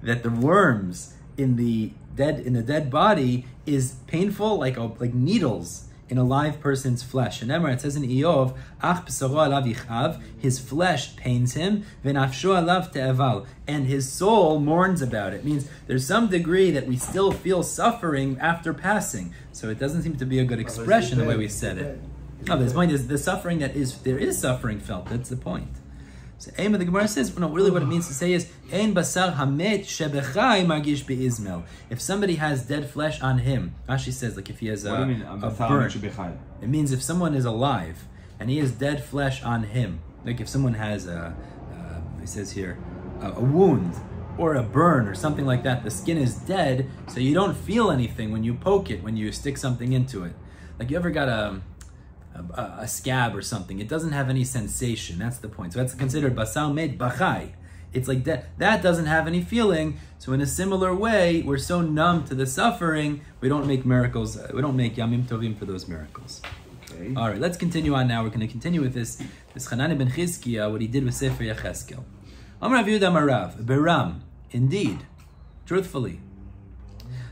that the worms in the dead body is painful like needles in a live person's flesh. And it says in Eov, Ach b'saro alav yichav, his flesh pains him, v'nafsho alav te'eval, and his soul mourns about it. It means there's some degree that we still feel suffering after passing. So it doesn't seem to be a good expression the way we said it. No, the point is the suffering there is suffering felt. That's the point. So aim of the Gemara says, no, really what it means to say is, Ein basar hamet shebechai margish beizmel. If somebody has dead flesh on him, Rashi says, like if he has a burn, it means if someone is alive and he has dead flesh on him, like if someone has it says here, a wound or a burn or something like that, the skin is dead, so you don't feel anything when you poke it, when you stick something into it. Like you ever got a scab or something, it doesn't have any sensation. That's the point. So that's considered basar med bachai. It's like that doesn't have any feeling. So in a similar way, we're so numb to the suffering, we don't make miracles. We don't make yamim tovim for those miracles. Okay. All right, let's continue on now. We're going to continue with this Chananya ben Chizkiya, what he did with Sefer Yecheskel. Amar Rav Yehuda Marav Beram, indeed, truthfully.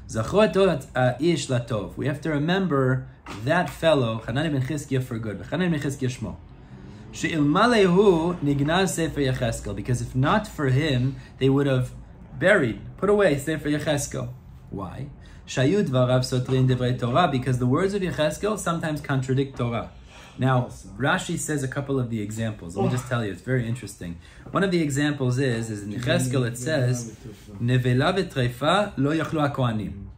Zachot ish latov. We have to remember that fellow, Chananya ben Chizkiya, for good. Chananya ben Chizkiya shmo. She'ilmalehu nignaz Sefer Yecheskel. Because if not for him, they would have put away Sefer Yecheskel. Why? Shayu dvarav sotrin devrei Torah. Because the words of Yecheskel sometimes contradict Torah. Now, Rashi says a couple of the examples. Let me just tell you, it's very interesting. One of the examples is in Yecheskel it says, Nevela v'treifa lo yachlu ha'kohanim.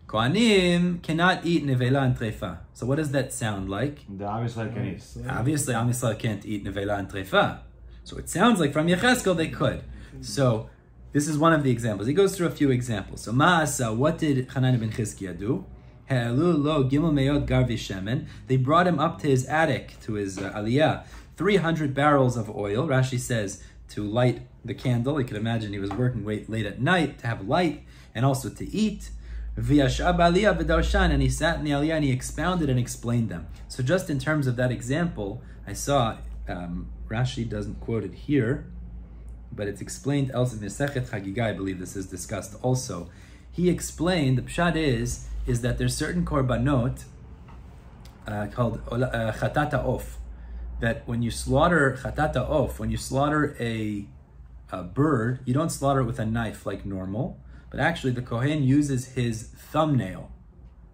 Kohanim cannot eat nevela and treifa. So what does that sound like? Obviously, Am Yisrael can't eat nevela and treifa. So it sounds like from Yecheskel they could. So this is one of the examples. He goes through a few examples. So Ma'asa, what did Chananya ben Chizkiya do? They brought him up to his attic, to his aliyah, 300 barrels of oil. Rashi says to light the candle. You can imagine he was working late at night to have light and also to eat. And he sat in the aliyah and he expounded and explained them. So just in terms of that example, I saw Rashi doesn't quote it here, but it's explained else in the Sechet Chagigah. I believe this is discussed also. He explained, the pshat is that there's certain korbanot called chatata of, that when you slaughter chatata of, when you slaughter a bird, you don't slaughter it with a knife like normal, but actually the kohen uses his thumbnail.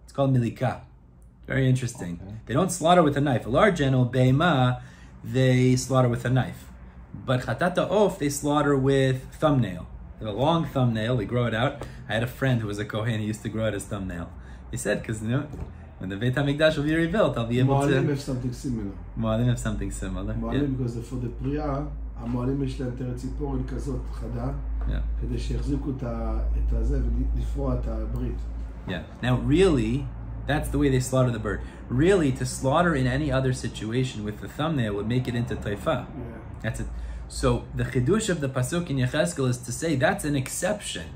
It's called milika. Very interesting. Okay. They don't slaughter with a knife. A large animal, beima, they slaughter with a knife. But chatata of, they slaughter with thumbnail. They have a long thumbnail, they grow it out. I had a friend who was a kohen, he used to grow out his thumbnail. He said, because when the Beit HaMikdash will be rebuilt, I'll be able to... Moalim have something similar. Moalim have something similar. Moalim, because for the priya, המועלים יש להם תרץ ציפורן כזאת חדה, כדי שיחזיקו את הזה ולפרוע את הברית. Yeah. Now really, that's the way they slaughter the bird. Really, to slaughter in any other situation with the thumbnail would make it into treifa. Yeah. That's it. So the chidush of the pasuk in Yecheskel is to say that's an exception.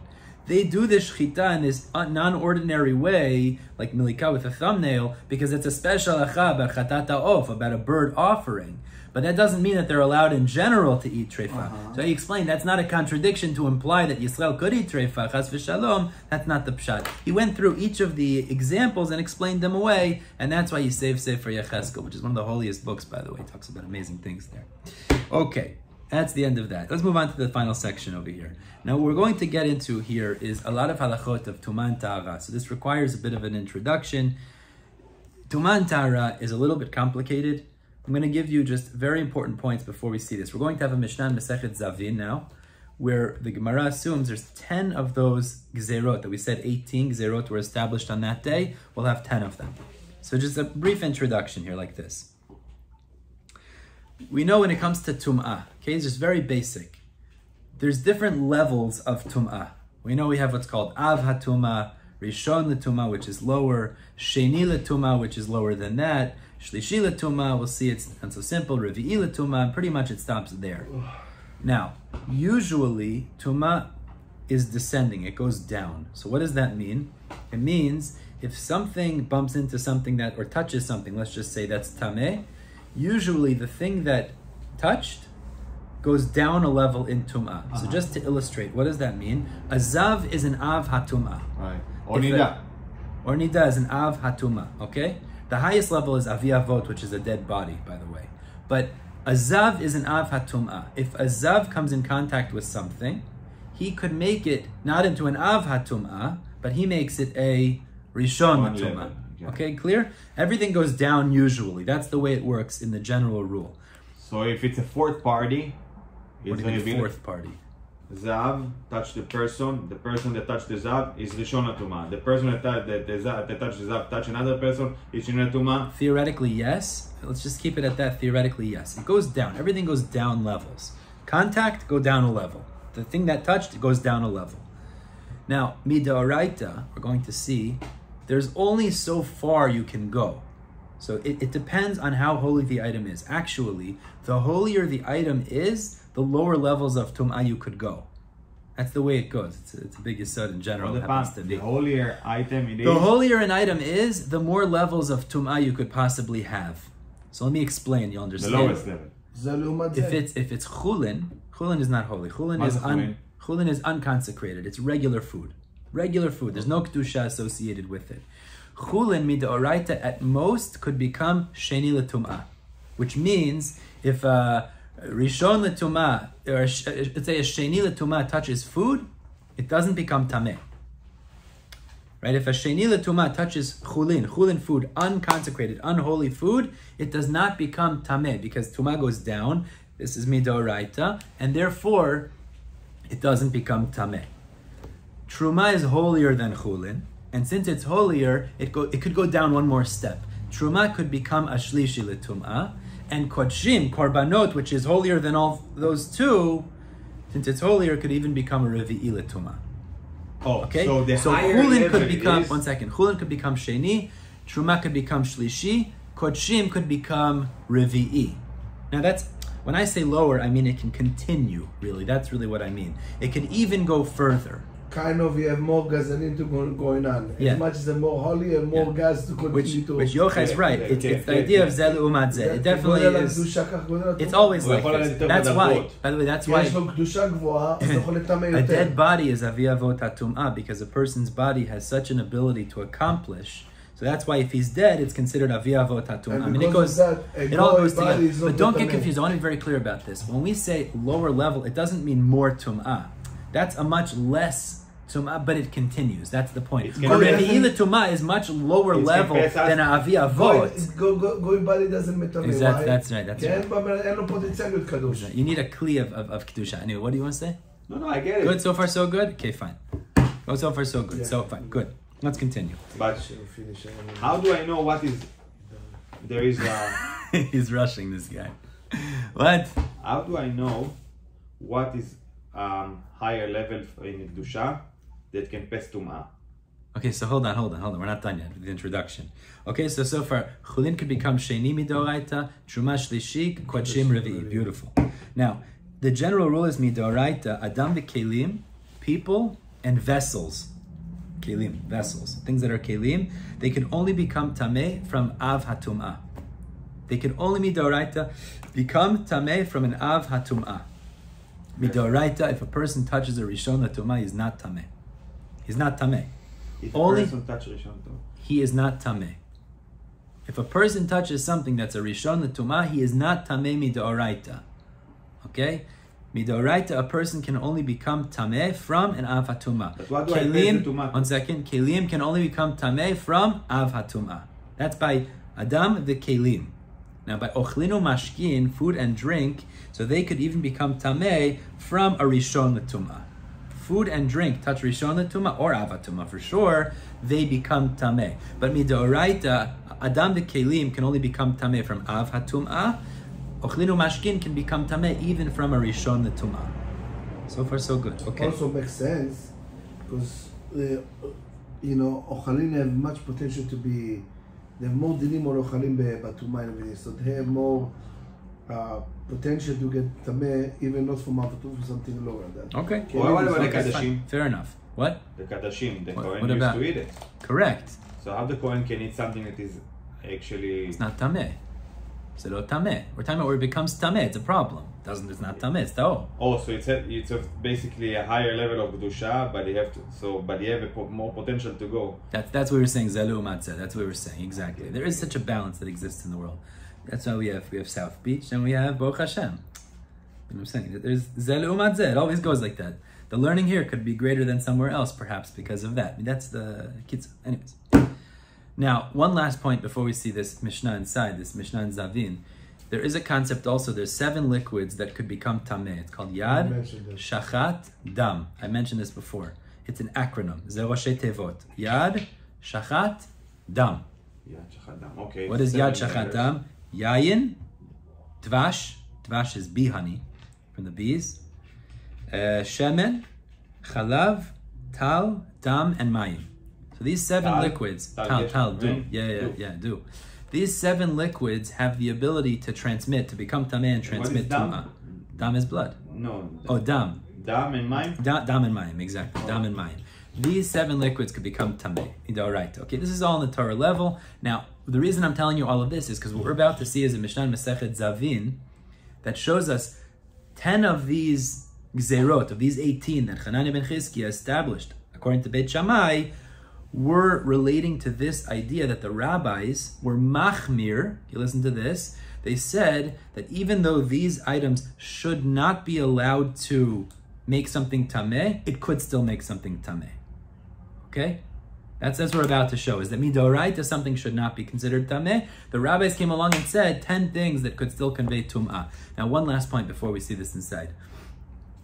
They do the shchita in this non-ordinary way, like milika with a thumbnail, because it's a special acha b'chatata of, about a bird offering. But that doesn't mean that they're allowed in general to eat treifa. So he explained that's not a contradiction to imply that Yisrael could eat treifa, chas v'shalom. That's not the pshat. He went through each of the examples and explained them away, and that's why he saved Sefer Yecheskel, which is one of the holiest books, by the way. He talks about amazing things there. Okay. That's the end of that. Let's move on to the final section over here. Now, what we're going to get into here is a lot of halachot of Tumah and Ta'ara. So this requires a bit of an introduction. Tumah and Ta'ara is a little bit complicated. I'm going to give you just very important points before we see this. We're going to have a Mishnah in Masechet Zavin now, where the Gemara assumes there's 10 of those gezeirot that we said 18 gezeirot were established on that day. We'll have 10 of them. So just a brief introduction here like this. We know when it comes to tum'ah, okay, it's just very basic. There's different levels of tum'ah. We know we have what's called av hatumah, rishon l'tumah, which is lower, sheni l'tumah, which is lower than that, shlishi l'tumah, we'll see it's not so simple, revi'i l'tumah, and pretty much it stops there. Now, usually tumah is descending, it goes down. So what does that mean? It means if something bumps into something that, or touches something, let's just say that's tameh, usually the thing that touched goes down a level in tum'ah. So just to illustrate, what does that mean? A zav is an av hatum'ah. Right. Or nida. Or nida is an av hatum'ah, okay? The highest level is avi avot, which is a dead body, by the way. But a zav is an av hatum'ah. If a zav comes in contact with something, he could make it not into an av hatum'ah, but he makes it a rishon hatum'ah. Okay, clear? Everything goes down usually. That's the way it works in the general rule. So if it's a fourth party, What do you mean fourth party? Zav touch the person that touched the Zav is Rishon HaTumah. The person that touched the Zav touch another person is Rishon HaTumah. Theoretically, yes. Let's just keep it at that. Theoretically, yes. It goes down. Everything goes down levels. Contact, go down a level. The thing that touched goes down a level. Now, midoraita, we're going to see, there's only so far you can go. So it depends on how holy the item is. Actually, the holier the item is, the lower levels of tum'ah you could go. That's the way it goes. It's a big yesod in general. The holier item it is. The holier an item is, the more levels of tum'ah you could possibly have. So let me explain. You'll understand. The lowest level. If it's chulin is not holy. Chulin is unconsecrated. It's regular food. Regular food. There's no kedusha associated with it. Chulin midoraita at most could become sheni letum'ah, which means if rishon letum'ah, or let's say a sheni letum'ah touches food, it doesn't become tameh. Right? If a sheni letum'ah touches chulin food, unconsecrated, unholy food, it does not become tameh because tum'ah goes down. This is midoraita, and therefore it doesn't become tameh. Truma is holier than chulin, and since it's holier, it could go down one more step. Truma could become a shlishi letum'ah, and kodshim, korbanot, which is holier than all those two, since it's holier, could even become a revi'i letum'ah. Oh, okay. So chulin could become chulin could become sheni, truma could become shlishi, kodshim could become revi'i. Now that's, when I say lower, I mean it can continue. Really, that's really what I mean. It can even go further. Kind of, you have more gasoline to going on. As much as the more holy and more gas to continue to. Which Yochai is right. It's the idea of zel umat zeh. It definitely is. It's always like this. That's why. By the way, that's why. A dead body is avi avot hatum'ah because a person's body has such an ability to accomplish. So that's why if he's dead, it's considered avi avot hatum'ah. I mean, it all goes together. But don't get confused. I want to be very clear about this. When we say lower level, it doesn't mean more tum'ah. That's a much less tum'ah, but it continues. That's the point. Revi'i tum'ah is much lower level than avi avot. Going body doesn't matter. Exactly. That's right. That's right. You need a kli of kedusha. Anyway, what do you want to say? No, I get it. Good. So far, so good. Okay, fine. Oh, so far, so good. Yeah. So fine. Good. Let's continue. But how do I know what is there is a? He's rushing this guy. What? How do I know what is higher level in kedusha that can pass tum'ah? Okay, so hold on. We're not done yet with the introduction. Okay, so far, chulin could become sheni midoraita, truma shlishi, kodshim revi'i. Beautiful. Now, the general rule is midoraita, adam v'kelim, people and vessels. Kelim, vessels. Things that are kelim, they can only become tameh from av hatum'ah. They can only midoraita become tameh from an av hatum'ah. Midoraita, if a person touches a rishon hatum'ah, he's not tameh. He's not tameh. If a person touches rishon hatum'ah, he is not tameh. If a person touches something that's a rishon hatum'ah, he is not tameh midoraita. Okay? Midoraita, a person can only become tameh from an av hatum'ah. But what do I pay the tum'ah? One second. Kelim can only become tameh from av hatum'ah. That's by adam the kelim. Now by ochlinu mashkin, food and drink, so they could even become tameh from a rishon l'tum'ah. Food and drink touch rishon l'tum'ah or av hatum'ah for sure, they become tameh. But midoraita, adam the kelim can only become tameh from av hatum'ah. Ochlinu mashkin can become tameh even from a rishon l'tum'ah. So far, so good. Okay. Also makes sense because ochalin have much potential to be. They have more dinim or ochalin b'tumah and everything, so they have more potential to get tameh even not from avatum, from something lower than that. Okay. What about the kadashim? Fair enough. What? The kadashim. The Kohen used to eat it. Correct. So how the Kohen can eat something that is actually? It's not tameh. It's lo tameh. We're talking about where it becomes tameh. It's a problem. It's not tameh. It's tahor. Oh, so it's basically a higher level of kedusha, but you have more potential to go. That's what we were saying. Zelu matzeh. That's what we were saying. Exactly. There is such a balance that exists in the world. That's why we have South Beach and we have Baruch Hashem. You know what I'm saying? There's Zelu matzeh. It always goes like that. The learning here could be greater than somewhere else, perhaps because of that. I mean, that's the kids. Anyways. Now, one last point before we see this Mishnah inside, this Mishnah in Zavin. There is a concept also, there's 7 liquids that could become tameh. It's called Yad, Shachat, Dam. I mentioned this before. It's an acronym. Ze Roshei Tevot. Yad, Shachat, Dam. Yad, Shachat, Dam. Okay. What is Yad, Shachat, Dam? Yayin, Dvash. Dvash is bee honey, from the bees. Shemen, Chalav, Tal, Dam, and Mayim. So these 7 liquids, Tal, do. Do. These 7 liquids have the ability to transmit, to become tameh and transmit tumah. Dam is blood. No. Oh, dam. Dam and mayim? Dam and mayim, exactly. Oh. Dam and mayim. These 7 liquids could become tameh. Right. Okay, this is all on the Torah level. Now, the reason I'm telling you all of this is because what we're about to see is a Mishnah Masechet Zavin that shows us 10 of these gezeirot, of these 18 that Chananya ben Chizkiya established, according to Beit Shammai, were relating to this idea that the rabbis were machmir. You listen to this. They said that even though these items should not be allowed to make something tameh, it could still make something tameh. Okay? That's what we're about to show, is that midoraita, something should not be considered tameh. The rabbis came along and said 10 things that could still convey tum'ah. Now, one last point before we see this inside.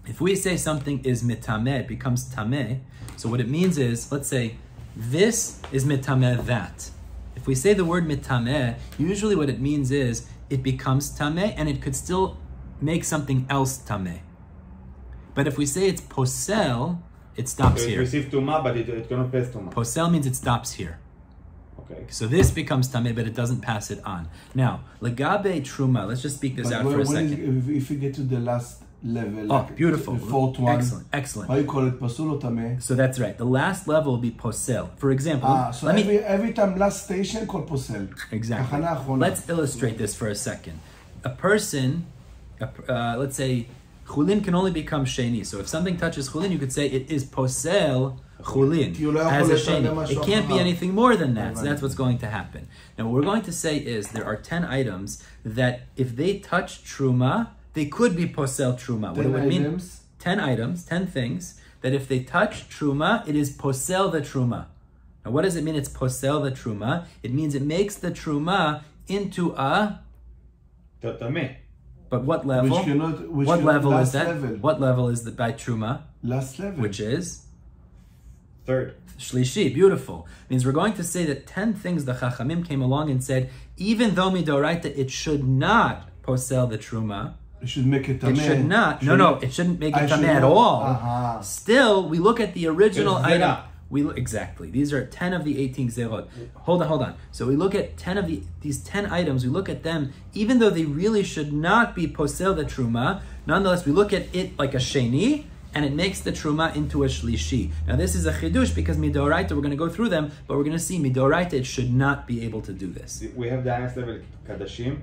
If we say something is mitameh, it becomes tameh. So what it means is, let's say, this is mitameh that. If we say the word mitameh, usually what it means is it becomes tameh and it could still make something else tameh. But if we say it's posel, it stops here. It receives tumah, but it cannot pass tumah. Posel means it stops here. Okay. So this becomes tameh, but it doesn't pass it on. Now, legabe truma, let's just speak this out for a second. If you get to the last level, oh, beautiful. The 4th one. Excellent. How you call it, pasul or tameh? So that's right. The last level will be posel. For example, so every time last station called posel. Exactly. Let's illustrate this for a second. A person, let's say, chulin can only become sheni. So if something touches chulin, you could say it is posel chulin as a sheni. It can't be anything more than that. So that's what's going to happen. Now what we're going to say is there are 10 items that if they touch truma, they could be posel truma. What it would mean? 10 items, 10 things that if they touch truma, it is posel the truma. Now what does it mean it's posel the truma? It means it makes the truma into a tameh. But what level? What level is that? What level is the by truma? Last level. Which is? 3rd. Shlishi, beautiful. Means we're going to say that 10 things the Chachamim came along and said, even though midoraita, it should not posel the truma. It should make it tameh. It should not. No, it shouldn't make it tameh at all. Still, we look at the original item. Exactly. These are 10 of the 18 gezeirot. Hold on. So we look at 10 of these 10 items. We look at them, even though they really should not be posel the truma. Nonetheless, we look at it like a sheni, and it makes the truma into a shlishi. Now this is a chidush because midoraita, we're going to go through them, but we're going to see midoraita, it should not be able to do this. We have the highest level kadashim,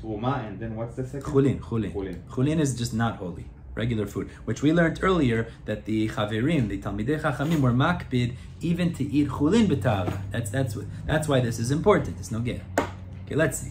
truma, and then what's the second? Chulin. Chulin is just not holy. Regular food, which we learned earlier that the chaverim, the talmidei chachamim, were makbid even to eat chulin b'tara. That's why this is important. It's no ger. Okay, let's see.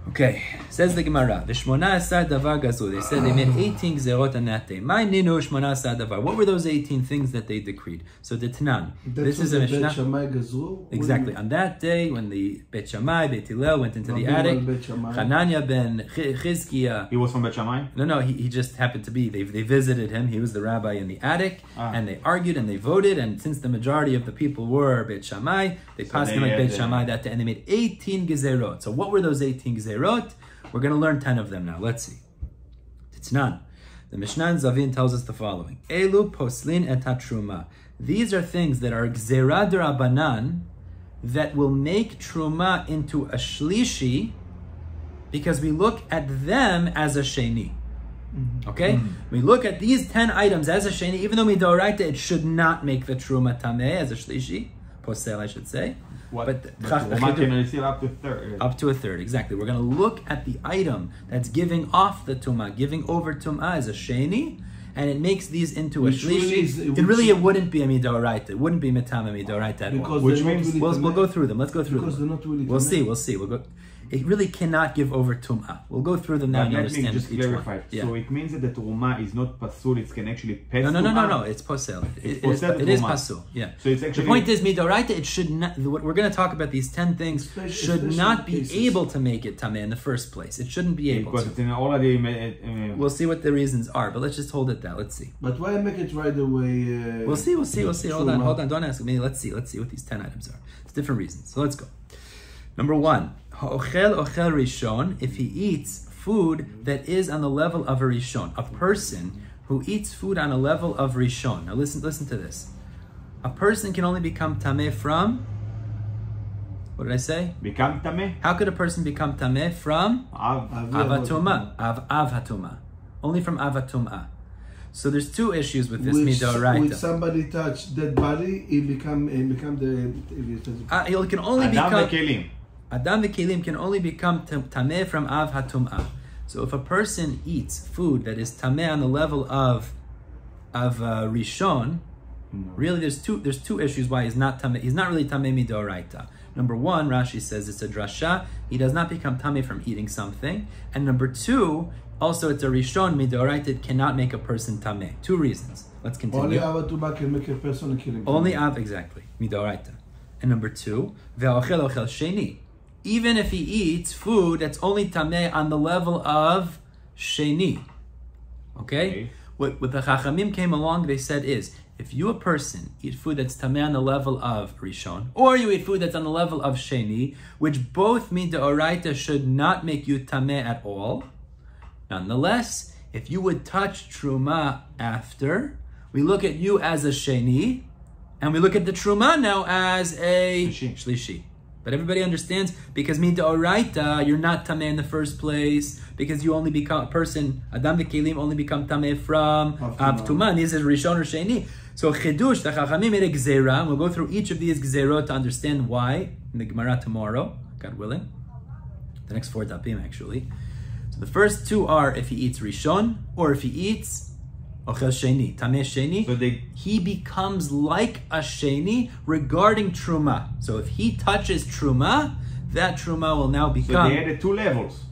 Okay, says the Gemara, V'shmona asar davar gazu. They said they made 18 gezerot on that day. My ninu shmona asar davar. What were those 18 things that they decreed? So the Tanan. This is a Mishnah. Exactly. On that day, when the Beit Shammai, Beit Hillel went into the attic, Chananya ben Chizkiya. He was from Beit Shammai? No, he just happened to be. They visited him. He was the rabbi in the attic, and they argued and they voted. And since the majority of the people were Beit Shammai, they passed him like Beit Shammai that day, and they made 18 gezerot. So what were those 18 gezerot? We're going to learn 10 of them now. Let's see. Titnan. The Mishnah in Zavin tells us the following. Elu poslin et truma. These are things that are gzeira d'Rabbanan that will make truma into a shlishi because we look at them as a sheni. Okay? We look at these 10 items as a sheni, even though midoraita, it should not make the truma tameh as a shlishi. posel, I should say. What? But Truma can receive up to a third. Up to a third, exactly. We're going to look at the item that's giving off the tumah, giving over tumah as a sheni, and it makes these into a shlishi. It wouldn't be a midoraita. It wouldn't be metame midoraita at all. Which means we'll go through them. Let's go through them. They're not really We'll see. We'll go. It really cannot give over tum'ah. We'll go through them now and let me understand just each clarify. one. Yeah. So it means that the truma is not pasul, it can actually pass No, it's posel. It is pasul. Yeah. So it's actually, the point is, midoraita, it should not, what we're going to talk about, these 10 things, should not be able to make it tameh in the first place. It shouldn't be able because to. it's in already, we'll see what the reasons are, but let's just hold it there. Let's see. But why make it right away? We'll see. Hold on. Don't ask me. Let's see what these 10 items are. It's different reasons. So let's go. Number 1, ha'ochel ochel rishon, if he eats food that is on the level of a rishon. A person who eats food on a level of rishon. Now listen to this. A person can only become tameh from, what did I say? Become tameh? How could a person become tameh from? Avatumah. Avhatumah. Only from avatumah. So there's 2 issues with this midoraita. When somebody touch dead body, he become the. He can only become. Adam v'kelim can only become tameh from av hatum'ah. So if a person eats food that is tameh on the level of rishon, really there's two issues why he's not tameh. He's not really tameh midoraita. Number 1, Rashi says it's a drasha. He does not become tameh from eating something. And number 2, also it's a rishon midoraita. It cannot make a person tameh. 2 reasons. Let's continue. Only avatumah can make a person kill. Only av, exactly, midoraita. And number 2, ve'ochel ochel sheni. Even if he eats food that's only tameh on the level of sheni. Okay? What the Chachamim came along, they said is, if you, a person, eat food that's tameh on the level of rishon, or you eat food that's on the level of sheni, which both midoraita should not make you tameh at all, nonetheless, if you would touch truma after, we look at you as a sheni, and we look at the truma now as a shlishi. But everybody understands, because midoraita, you're not tameh in the first place, because you only become a person, Adam v'kelim only become tameh from avtumah. This is rishon or sheni. So chidush, the Chachamim made a gezeirot, and we'll go through each of these gezeirot to understand why in the Gemara tomorrow, God willing. The next 4 dapim actually. So the first 2 are if he eats rishon, or if he eats ochel sheni, tameh sheni, so he becomes like a sheni regarding truma. So if he touches truma, that truma will now become. So they added 2 levels.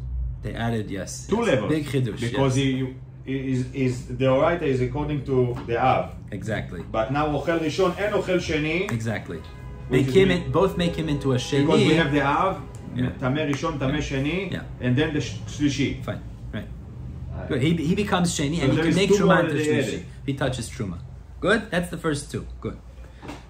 They added, yes. 2 levels. Big chidush. Because the oraita is according to the av. Exactly. But now ochel rishon and ochel sheni. Exactly. Both make him into a sheni. Because we have the av, tameh rishon, tameh sheni, and then the shlishi. Fine. Good. He becomes sheni, and he can make truma into shlishi. He touches truma. Good. That's the first 2. Good.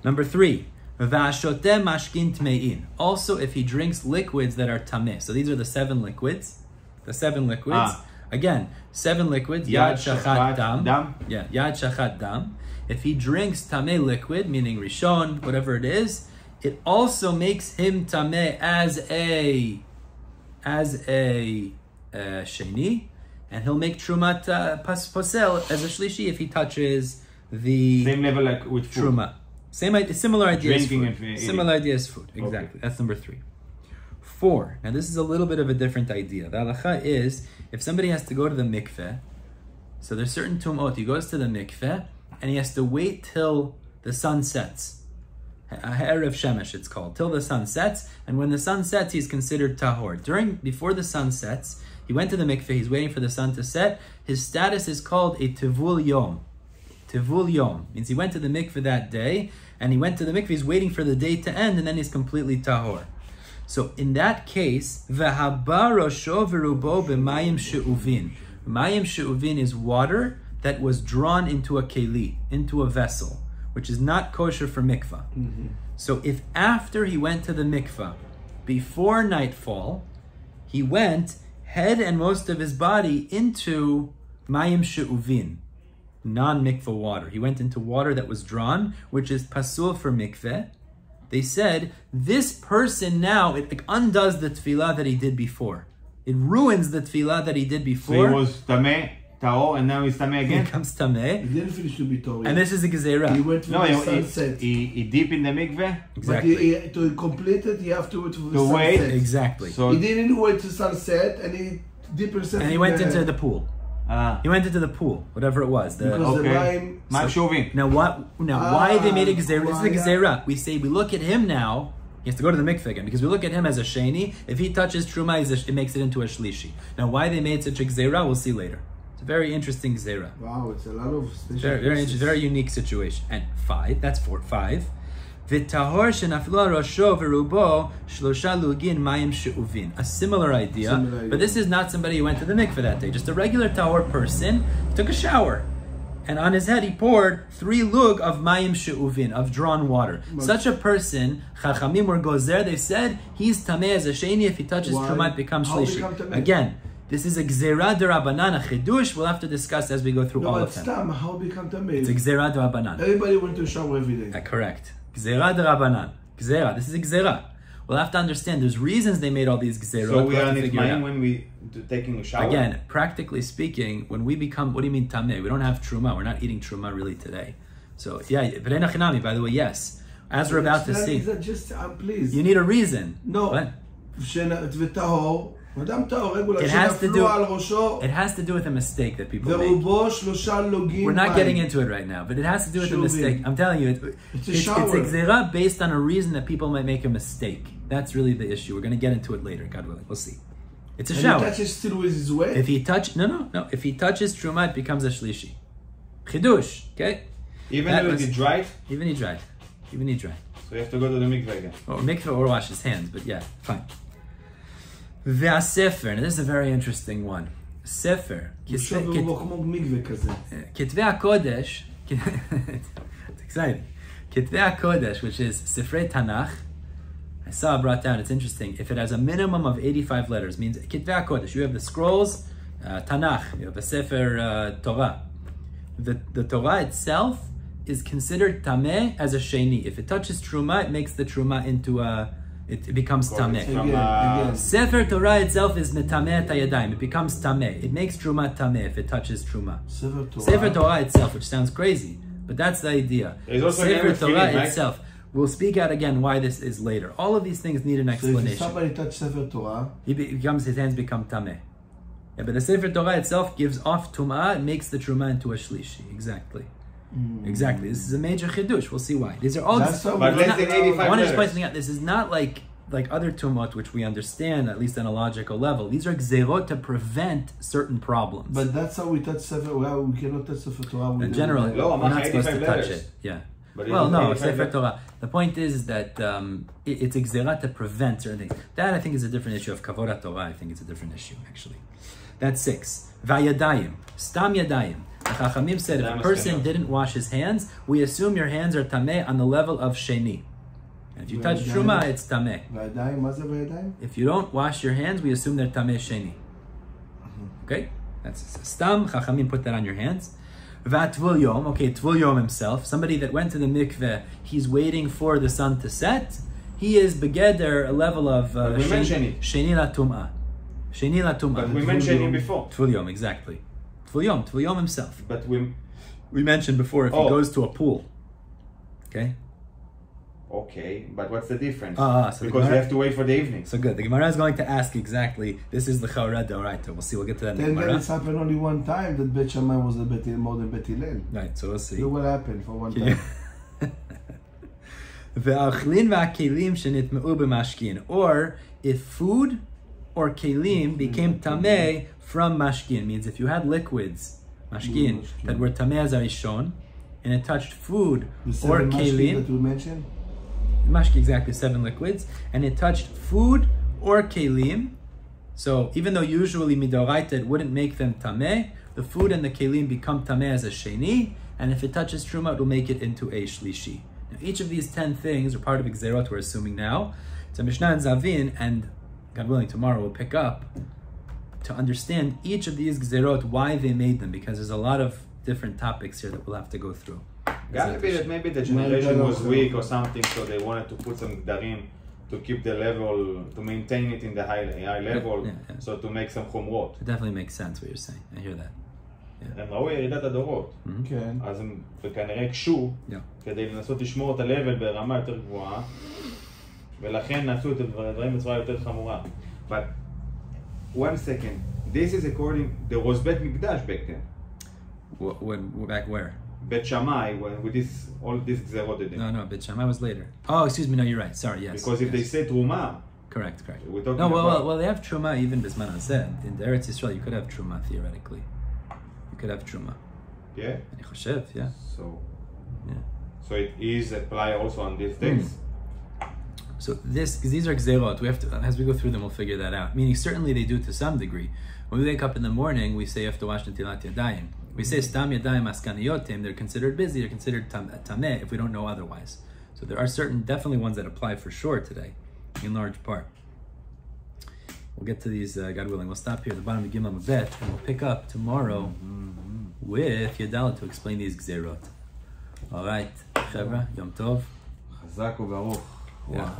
Number 3, v'ashoteh mashkin tmein. Also, if he drinks liquids that are tameh. So these are the 7 liquids. The 7 liquids. Again, 7 liquids. Yad shachat dam. Yeah. Yad shachat dam. If he drinks tameh liquid, meaning rishon, whatever it is, it also makes him tameh as a sheni. And he'll make trumat posel as a shlishi if he touches the same level like with food. Truma. Similar idea as food. Similar idea as food. Exactly. Okay. That's number 3. 4. Now this is a little bit of a different idea. The halacha is if somebody has to go to the mikveh, so there's certain tumot. He goes to the mikveh and he has to wait till the sun sets. Erev shemesh it's called, till the sun sets. And when the sun sets, he's considered tahor. Before the sun sets, he went to the mikveh, he's waiting for the sun to set. His status is called a tivul yom. Tivul yom means he went to the mikveh that day, and he went to the mikveh, he's waiting for the day to end, and then he's completely tahor. So in that case, v'haba rosho v'rubo b'mayim she'uvin. Mayim she'uvin is water that was drawn into a keli, into a vessel, which is not kosher for mikveh. Mm-hmm. So if after he went to the mikveh, before nightfall, he went head and most of his body into mayim she'uvin, non-mikveh water. He went into water that was drawn, which is pasul for mikveh. They said, this person now, it undoes the tefillah that he did before. It ruins the tefillah that he did before. So he was tameh Taor, and now he's Tameh He again? becomes tameh. He didn't finish to be Torah. And this is the gezeirot. He went for No, the sunset. he deep in the mikveh? Exactly. But to complete it, you have to wait for the To wait. sunset. Exactly. So, He didn't wait to sunset, and he dipped himself. And he in went into the pool. He went into the pool, whatever it was. because the line. my shuvim. Now why they made a gezeirot? This is the yeah. gezeirot. We look at him now. He has to go to the mikveh again because we look at him as a sheni. If he touches truma, it makes it into a shlishi. Now why they made such a gezeirot, we'll see later. It's a very interesting gezeirot. Wow, it's a lot of special. Very unique situation. And 5. That's 4. 5. V'tahor shenaflo rosho v'rubo shlosha lugin mayim she'uvin. A similar idea, but this is not somebody who went to the mikveh that day. Just a regular tahor person took a shower, and on his head he poured 3 lug of mayim she'uvin, of drawn water. Such a person, chachamim or gozer, they said he's tameh as a sheni. If he touches truma, it becomes shlishi. Again, this is a gezeirah derabanan, a chidush. We'll have to discuss as we go through all of them. Stam, how become tameh? It's a gezeirah derabanan. Everybody went to shower every day. Correct. Gezeirah derabanan. Gezeirah. This is a gezeirah. We'll have to understand. There's reasons they made all these gezeirot. So we are in it mind when we taking a shower? Again, practically speaking, when we become, what do you mean tameh? We don't have truma. We're not eating truma really today. So yeah, v'reina chinami, by the way, yes. As we're about to see. Just, please. You need a reason. No. What? It has to do with a mistake that people make. We're We're not getting into it right now, but it has to do with a mistake. I'm telling you, it's a gezeirah based on a reason that people might make a mistake. That's really the issue. We're going to get into it later, God willing. We'll see. It's a shower. He touches still with his wet? If he touch, no. If he touches truma, it becomes a shlishi. Chidush, okay? Even if he dried? Even he dried. So you have to go to the mikveh again. Or mikveh or wash his hands, but yeah, fine. Ve'asefer, and this is a very interesting one. Sefer. Kitvei HaKodesh, it's exciting. Kitvei HaKodesh, which is Sifrei Tanakh, I saw it brought down, it's interesting. If it has a minimum of 85 letters, means Kitvei HaKodesh, you have the scrolls, Tanakh, you have a Sefer Torah. The Torah itself is considered tameh as a sheni. If it touches truma, it makes the truma into a, it becomes tameh. Sefer Torah itself is metameh tayadayim. It becomes tameh. It makes truma tameh if it touches truma. Sefer Torah itself, which sounds crazy, but that's the idea. Sefer Torah itself. We'll speak out again why this is later. All of these things need an explanation. So if somebody touches Sefer Torah, his hands become tameh. Yeah, but the Sefer Torah itself gives off tum'ah, it makes the truma into a shlishi. Exactly. Exactly. This is a major chidush. We'll see why. These are all. But less than 85 I want to just point letters. something out. This is not like other tumot, which we understand at least on a logical level. These are gezeirot to prevent certain problems. but that's how we touch Sefer. Well, we cannot touch Sefer Torah. Generally, No, we're not supposed to 85 touch letters. it. Yeah. But Well, it's no, 85 Sefer letters. Torah. The point is that it's a gezeirah to prevent certain things. That I think is a different issue of kavod Torah. I think it's a different issue actually. That's 6. Vayadayim, stam yadayim. The Chachamim said if a person didn't wash his hands, we assume your hands are tameh on the level of sheni. And if you touch truma, it's tameh. If you don't wash your hands, we assume they're tameh sheni. Okay, that's stam. Chachamim put that on your hands. V'atvul yom. Okay, tvul yom himself, somebody that went to the mikveh, he's waiting for the sun to set. He is begeder a level of sheni la tum'ah. Sheni la tum'ah. But we mentioned him before. Tvul yom, exactly. Tvul yom himself. But we mentioned before if he goes to a pool. Okay. Okay, but what's the difference? So because we have to wait for the evening. So good. The Gemara is going to ask exactly. This is the Chaura D'Oraita. We'll see. We'll get to that in the Then Gemara. it's happened only one time that Bet Shammai was a Bet more than Bet Hillel. Right. So we'll see. Look what happened for one time. Or if food or kelim became tameh from mashkin, means if you had liquids, mashkin, that were tameh as arishon, and it touched food or kelim, that we mentioned. Mashki, exactly, 7 liquids, and it touched food or kelim. So even though usually midoraita it wouldn't make them tameh, the food and the kelim become tameh as a sheni, and if it touches truma, it will make it into a shlishi. Now, each of these 10 things are part of gezeirot we're assuming now. It's a Mishnah and Zavin, and God willing, tomorrow we'll pick up to understand each of these gezeirot, why they made them, because there's a lot of different topics here that we'll have to go through. Gotta be that maybe the generation was weak or something, so they wanted to put some darim to keep the level, to maintain it in the high level, so to make some chumrot. It definitely makes sense what you're saying. I hear that. הם ראו ירידת הדורות. כן. אז הם כנראה הקשו, כדי לנסות לשמור את ה-level ברמה יותר גבוהה, ולכן נעשו את הדברים בצורה יותר חמורה. But, one second, this is according, there was בית מקדש back then. Back where? בית שמאי, with this, all this gezeirot. No, בית שמאי was later. Oh, excuse me, no, you're right, sorry, yes. Because if they say תרומה, correct. we're talking no, about... well, they have truma even bisman hazeh. In the Eretz Yisrael, you could have truma theoretically. You could have truma. Yeah? אני חושב, yeah. So it is apply also on these days. So these are gezeirot. We have to, as we go through them, we'll figure that out. Meaning, certainly they do to some degree. When we wake up in the morning, we say you have to wash netilat yadayim. We say stam yadayim askaniyotim. They're considered busy. They're considered tameh if we don't know otherwise. So there are certain, definitely ones that apply for sure today, in large part. We'll get to these, God willing. We'll stop here at the bottom of Gimel Mabet, and we'll pick up tomorrow with Yadal to explain these gezeirot. All right, Chevra, Yom Tov. Chazak u'baruch. Yeah.